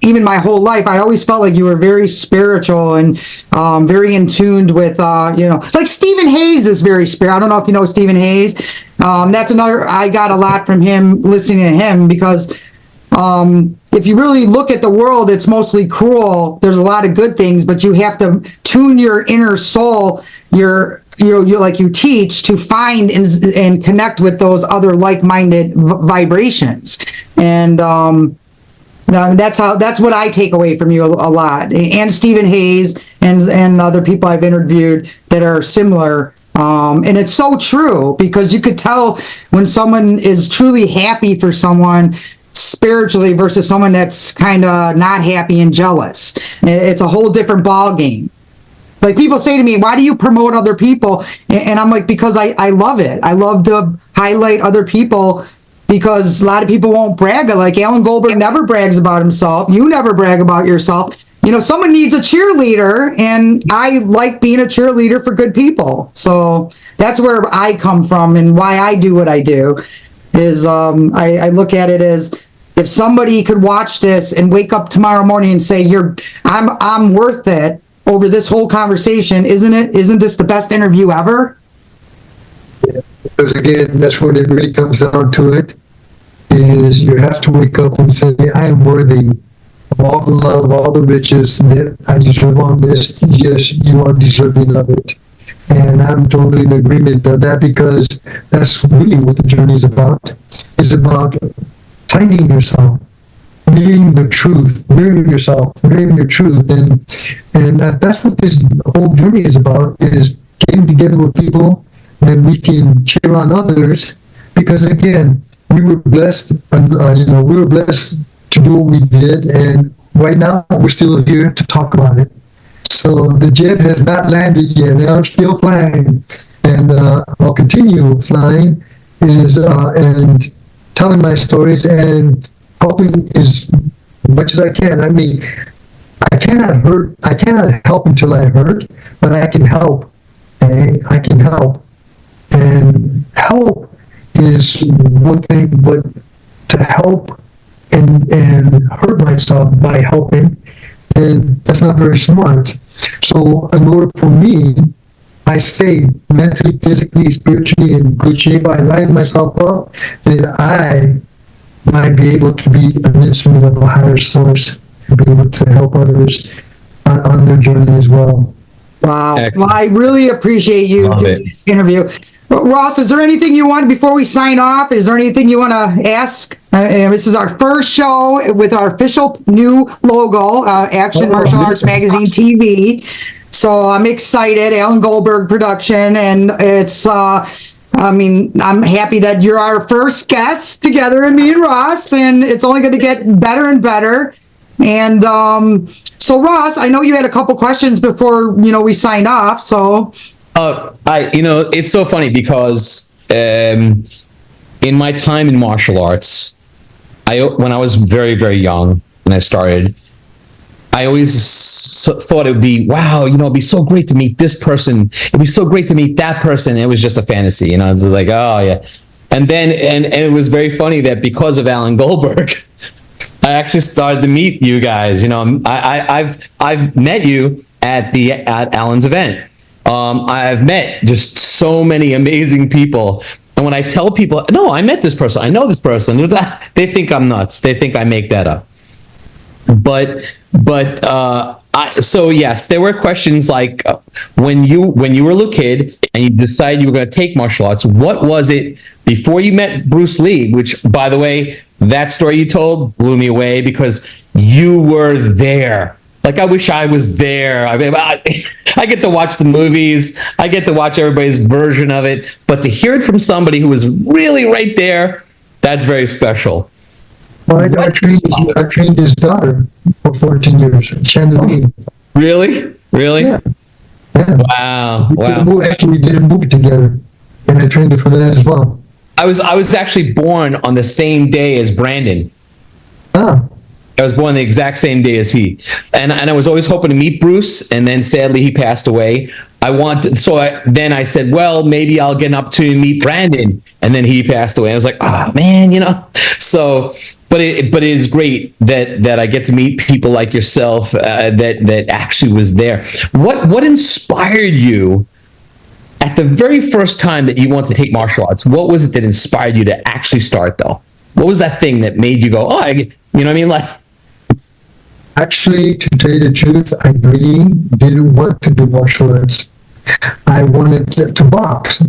even my whole life, I always felt like you were very spiritual and very in tuned with, like Stephen Hayes is very spiritual. I don't know if you know Stephen Hayes. That's I got a lot from him, listening to him, because if you really look at the world, it's mostly cruel. There's a lot of good things, but you have to tune your inner soul, like you teach, to find and connect with those other like-minded vibrations. And that's what I take away from you a lot. And Stephen Hayes and other people I've interviewed that are similar. And it's so true, because you could tell when someone is truly happy for someone spiritually versus someone that's kind of not happy and jealous. It's a whole different ball game. Like, people say to me, why do you promote other people? And I'm like, because I love it. I love to highlight other people, because a lot of people won't brag. Like Alan Goldberg never brags about himself. You never brag about yourself. Someone needs a cheerleader, and I like being a cheerleader for good people. So that's where I come from, and why I do what I do is I look at it as, if somebody could watch this and wake up tomorrow morning and say, I'm worth it over this whole conversation, isn't this the best interview ever? Yeah, because again, that's what it really comes down to. It is, you have to wake up and say, I am worthy of all the love, all the riches that I deserve on this. Yes, you are deserving of it. And I'm totally in agreement of that, because that's really what the journey is about. It's about finding yourself, mirroring the truth, mirroring yourself, mirroring your truth. And that's what this whole journey is about, is getting together with people that we can cheer on others. Because again, we were blessed, to do what we did, and right now we're still here to talk about it. So the jet has not landed yet, and I'm still flying, and I'll continue flying, and telling my stories and helping as much as I can. I mean, I cannot help until I hurt, but I can help. Okay? I can help, and help is one thing, but to help and hurt myself by helping, and that's not very smart. So in order for me, I stay mentally, physically, spiritually in good shape. I line myself up that I might be able to be an instrument of a higher source and be able to help others on their journey as well. Wow. Well, I really appreciate you doing this interview. Ross, is there anything you want, before we sign off, is there anything you want to ask? This is our first show with our official new logo, Action Martial Arts Magazine TV. So I'm excited, Alan Goldberg production, and it's, I'm happy that you're our first guest together, and me and Ross, and it's only going to get better and better. And so Ross, I know you had a couple questions before, we signed off, so... it's so funny, because in my time in martial arts, when I was very, very young and I started, I always thought it would be, wow, it'd be so great to meet this person. It'd be so great to meet that person. It was just a fantasy, It's just like, oh yeah. And then, and it was very funny that because of Alan Goldberg, I actually started to meet you guys. I've met you at Alan's event. I've met just so many amazing people. And when I tell people, no, I met this person, I know this person, they think I'm nuts. They think I make that up. So yes, there were questions like when you were a little kid and you decided you were going to take martial arts. What was it before you met Bruce Lee? Which, by the way, that story you told blew me away because you were there. Like, I wish I was there. I mean, I get to watch the movies. I get to watch everybody's version of it. But to hear it from somebody who was really right there, that's very special. Well, I trained his daughter for 14 years, Chandelier. Really? Really? Yeah. Wow. Wow. Actually, we did a movie together, and I trained her for that as well. I was actually born on the same day as Brandon. Ah. I was born the exact same day as he, and I was always hoping to meet Bruce, and then sadly he passed away. Then I said, well, maybe I'll get an opportunity to meet Brandon, and then he passed away. I was like, oh man, So, but it is great that I get to meet people like yourself that actually was there. What inspired you at the very first time that you wanted to take martial arts? What was it that inspired you to actually start, though? What was that thing that made you go, oh, you know what I mean? Like, actually, to tell you the truth, I really didn't want to do martial arts. I wanted to box.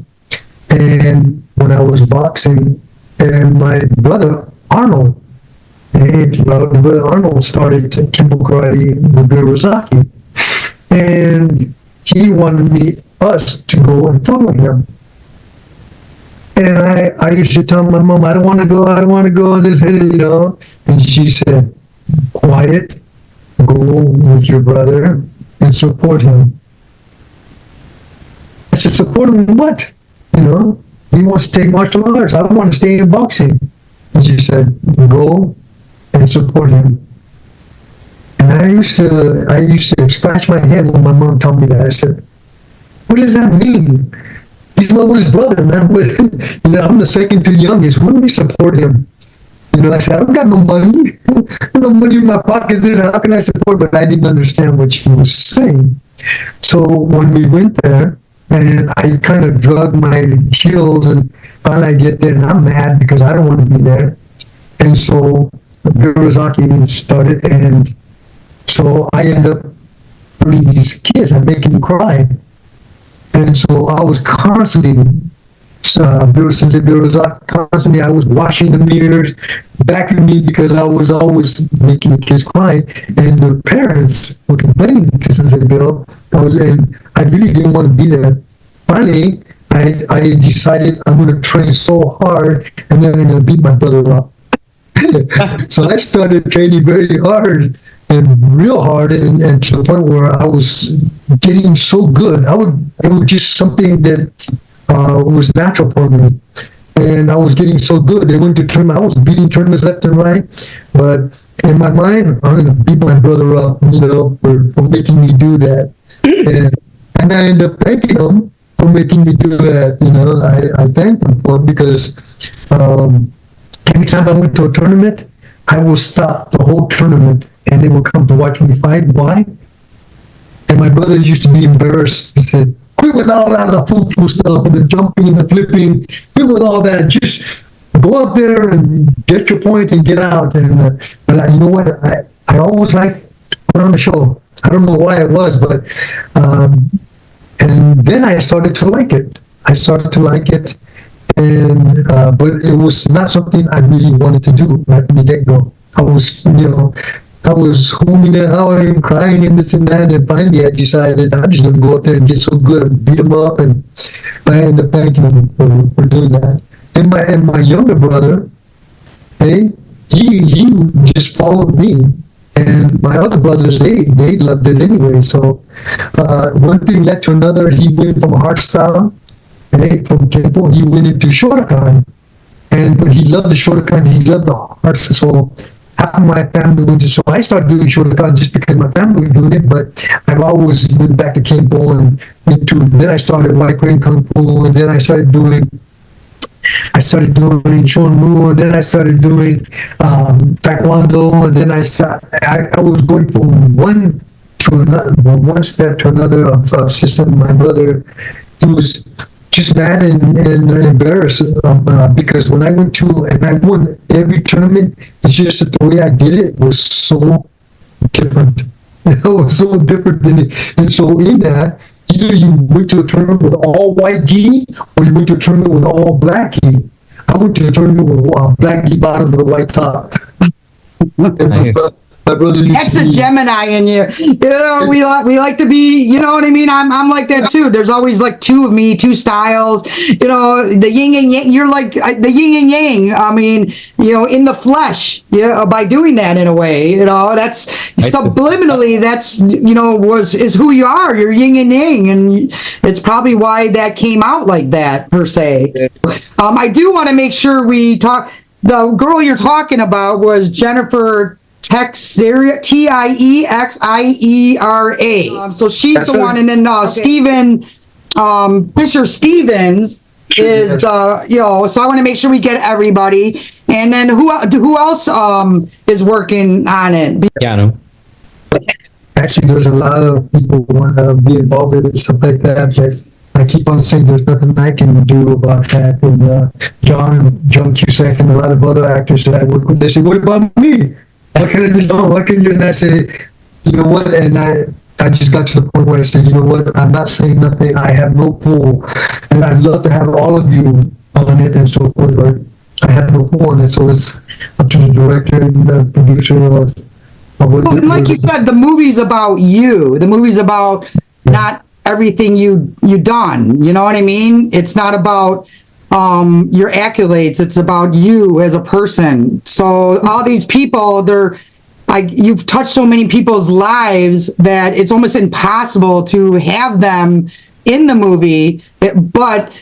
And when I was boxing, and my brother Arnold, started Kimbo Karate with Urquidez, and he wanted us to go and follow him. And I used to tell my mom, I don't want to go, this, and she said, quiet, go with your brother and support him. I said, support him in what? He wants to take martial arts. I want to stay in boxing. And she said, go and support him. And I used to scratch my head when my mom told me that. I said, what does that mean? He's not with his brother, man. I'm the second to youngest. Why do we support him? I said, I don't got no money. No money in my pocket. How can I support? But I didn't understand what she was saying. So when we went there, and I kind of drug my heels, and finally I get there, and I'm mad because I don't want to be there. And so Urquidez started, and so I end up hurting these kids. I'm making them cry. And so I was constantly, constantly I was washing the mirrors, backing me because I was always making the kids cry. And the parents were complaining to Sensei Bill, and I really didn't want to be there. Finally, I decided I'm going to train so hard, and then I'm going to beat my brother up. So I started training very hard, and real hard, and to the point where I was getting so good. It was just something that was natural for me, and I was getting so good. They went to tournament. I was beating tournaments left and right, but in my mind, I'm gonna beat my brother up, for making me do that, and I ended up thanking him for making me do that. I thanked him for it because every time I went to a tournament, I will stop the whole tournament, and they will come to watch me fight. Why? And my brother used to be embarrassed. He said, quit with all that foo-foo stuff, and the jumping and the flipping. Quit with all that. Just go out there and get your point and get out. And but you know what? I always liked to put on the show. I don't know why it was, but and then I started to like it. And but it was not something I really wanted to do right from the get-go. I was homing it out and crying and this and that, and finally I decided I'm just gonna go out there and get so good and beat him up, and I ended up thanking him for doing that. And my younger brother, he just followed me, and my other brothers they loved it anyway. So one thing led to another. He went from hardstyle. From Kempo, he went into Shotokan, but he loved the Shotokan. He loved the arts. So half of my family went to. So I started doing Shotokan just because my family was doing it. But I've always been back to Kempo and into. Then I started white Korean Kung Fu, and then I started doing Shonmu, and then I started doing Taekwondo, and then I was going from one step to another of system. My brother, he was just mad and embarrassed because when I went to, and I won every tournament, it's just that the way I did it was so different. It was so different than it. And so in that, either you went to a tournament with all white gi, or you went to a tournament with all black gi. I went to a tournament with black gi bottom with a white top. Nice. My brother used That's to a be, Gemini in you. You know, we like to be, you know what I mean? I'm like that too. There's always like two of me, two styles. You know, the yin and yang. You're like the yin and yang. I mean, you know, in the flesh. Yeah, by doing that in a way, you know, that's subliminally. That's, you know, is who you are. You're yin and yang, and it's probably why that came out like that per se. I do want to make sure we talk. The girl you're talking about was Jennifer Tiexera, Tiexera. So she's That's the right. one, and then Stephen Fisher Stevens is the, you know. So I want to make sure we get everybody. And then who else is working on it? Keanu. actually, there's a lot of people who want to be involved with it, stuff like that. But I keep on saying there's nothing I can do about that. And John Cusack and a lot of other actors that I work with, they say, "What about me? What can I do? What can you?" And I say, "You know what?" And I just got to the point where I said, "You know what? I'm not saying nothing. I have no pull, and I'd love to have all of you on it and so forth, but I have no pull on it. So it's up to the director and the producer of what." Well, and like you said, the movie's about you. The movie's about not everything you done. You know what I mean? It's not about your accolades. It's about you as a person. So all these people, you've touched so many people's lives that it's almost impossible to have them in the movie. But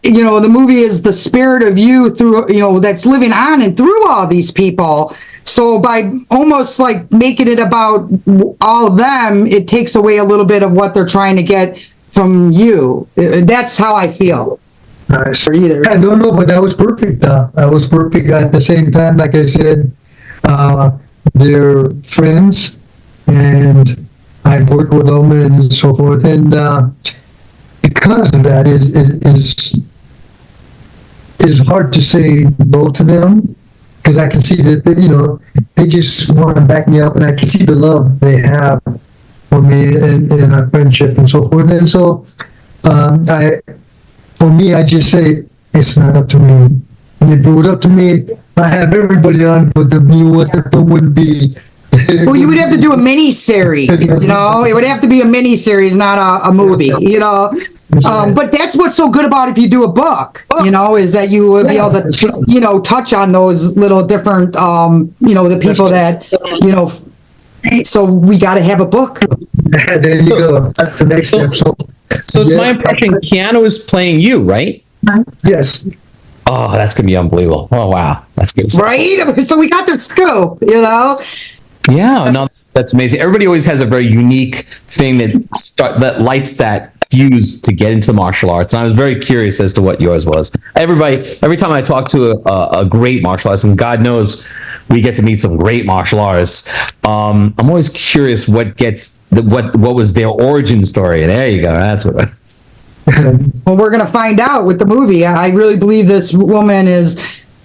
you know, the movie is the spirit of you through, you know, that's living on and through all these people. So by almost like making it about all of them, it takes away a little bit of what they're trying to get from you. That's how I feel. Nice. Either. I don't know, but that was perfect. That was perfect. At the same time, like I said, they're friends, and I've worked with them and so forth. And because of that, is hard to say no to them, because I can see that, you know, they just want to back me up, and I can see the love they have for me and our friendship and so forth. And so, for me, I just say it's not up to me. And if it was up to me, I have everybody on, but the view would be. Well, you would have to do a mini series, you know. It would have to be a mini series, not a movie, you know. But that's what's so good about if you do a book, you know, is that you would be able to, you know, touch on those little different, you know, the people that, you know. So we got to have a book. There you go. That's the next step. So it's my impression Keanu is playing you, right? Yes. Oh, that's gonna be unbelievable. Oh wow, that's good. Right? So we got the scoop, you know. Yeah, no, that's amazing. Everybody always has a very unique thing that lights that fuse to get into the martial arts. And I was very curious as to what yours was. Every time I talk to a great martial artist, and God knows we get to meet some great martial artists, I'm always curious what was their origin story. There you go. That's what. Well, we're going to find out with the movie. I really believe this woman is,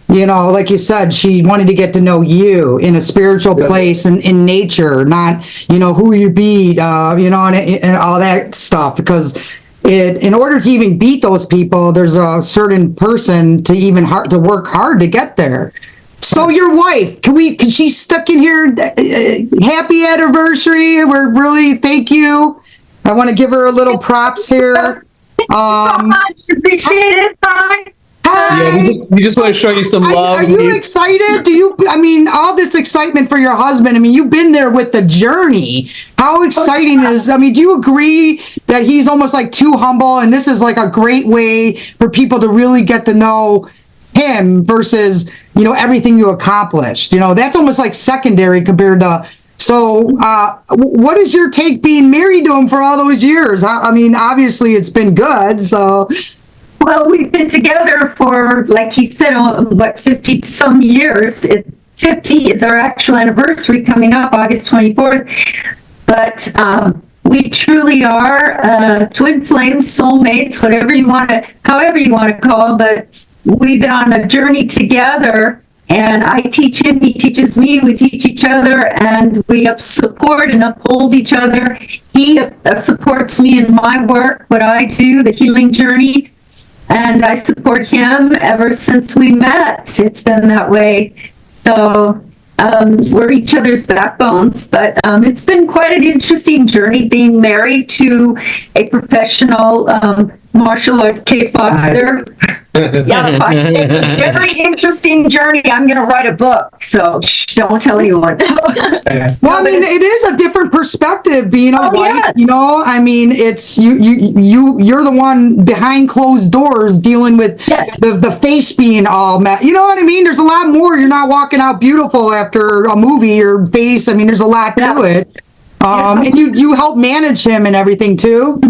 you know, like you said, she wanted to get to know you in a spiritual place and in nature, not, you know, who you beat, you know, and all that stuff. Because in order to even beat those people, there's a certain person to work hard to get there. So your wife, can she stuck in here? Happy anniversary. We're really, thank you. I want to give her a little props here. So much. Appreciate it. Bye. Hi. Yeah, we just want to show you some love. Are you excited? I mean, all this excitement for your husband, I mean, you've been there with the journey. How exciting do you agree that he's almost like too humble, and this is like a great way for people to really get to know him versus, everything you accomplished. That's almost like secondary compared to. So, what is your take being married to him for all those years? I mean, obviously it's been good. So, Well, we've been together for, like he said, 50 some years. 50 is our actual anniversary coming up, August 24th. But we truly are twin flames, soulmates, however you want to call. But we've been on a journey together. And I teach him, he teaches me, we teach each other, and we support and uphold each other. He supports me in my work, what I do, the healing journey, and I support him ever since we met. It's been that way. So we're each other's backbones, but it's been quite an interesting journey being married to a professional martial arts kickboxer. Yeah, it's a very interesting journey. I'm going to write a book, so don't tell anyone. well, I mean, it is a different perspective being a wife. Yeah. I mean, it's you're the one behind closed doors dealing with the face being all you know what I mean? There's a lot more. You're not walking out beautiful after a movie or face. I mean, there's a lot to it. And you help manage him and everything too.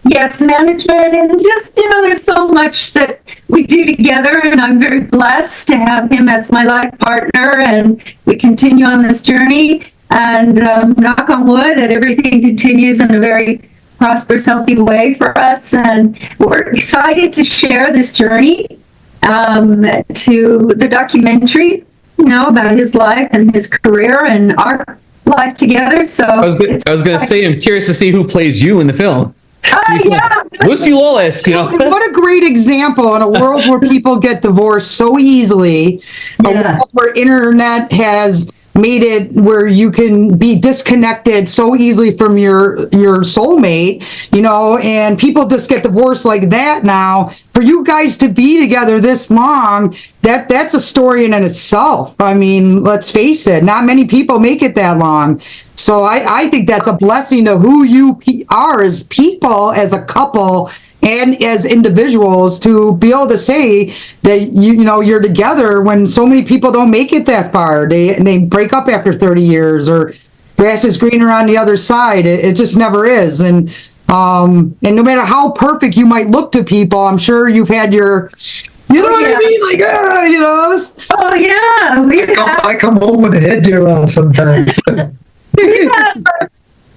Yes, management, and just, there's so much that we do together, and I'm very blessed to have him as my life partner, and we continue on this journey, and knock on wood that everything continues in a very prosperous, healthy way for us, and we're excited to share this journey to the documentary, about his life and his career and our life together. So I was going to say, I'm curious to see who plays you in the film. Lucy Lawless, What a great example in a world where people get divorced so easily, a world where internet has made it where you can be disconnected so easily from your soulmate, and people just get divorced like that now. For you guys to be together this long, that's a story in itself. I mean, let's face it, not many people make it that long. So I think that's a blessing to who you are as people, as a couple, and as individuals, to be able to say that you're together when so many people don't make it that far. They break up after 30 years, or grass is greener on the other side. It just never is. And no matter how perfect you might look to people, I'm sure you've had your, what I mean? Like, Oh, yeah. I come home with a headgear on sometimes. We have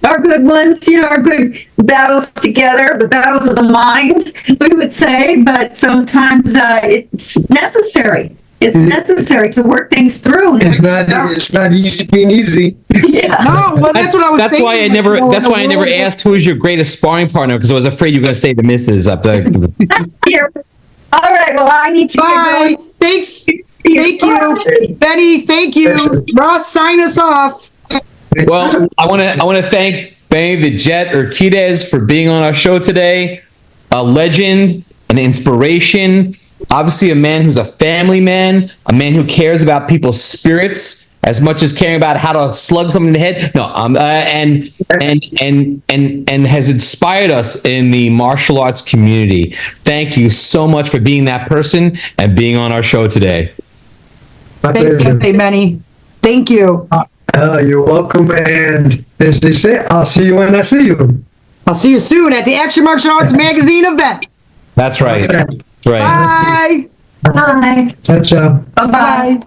our good ones, our good battles together, the battles of the mind, we would say, but sometimes it's necessary. It's necessary to work things through. It's not easy being easy. Yeah. No, well, that's what I was saying. That's why I never asked who is your greatest sparring partner, because I was afraid you were going to say the missus up there. Here. All right, well, I need to Bye. get going. Thanks. Thank you. Benny, thank you. Ross, sign us off. Well, I want to thank Benny the Jet Urquidez for being on our show today. A legend, an inspiration, obviously a man who's a family man, a man who cares about people's spirits as much as caring about how to slug someone in the head. No, and has inspired us in the martial arts community. Thank you so much for being that person and being on our show today. Thanks, Sensei Benny. Thank you. You're welcome, and as they say, I'll see you when I see you. I'll see you soon at the Action Martial Arts Magazine event. That's right. That's right. Bye. Bye. Ciao, ciao. Bye-bye. Bye.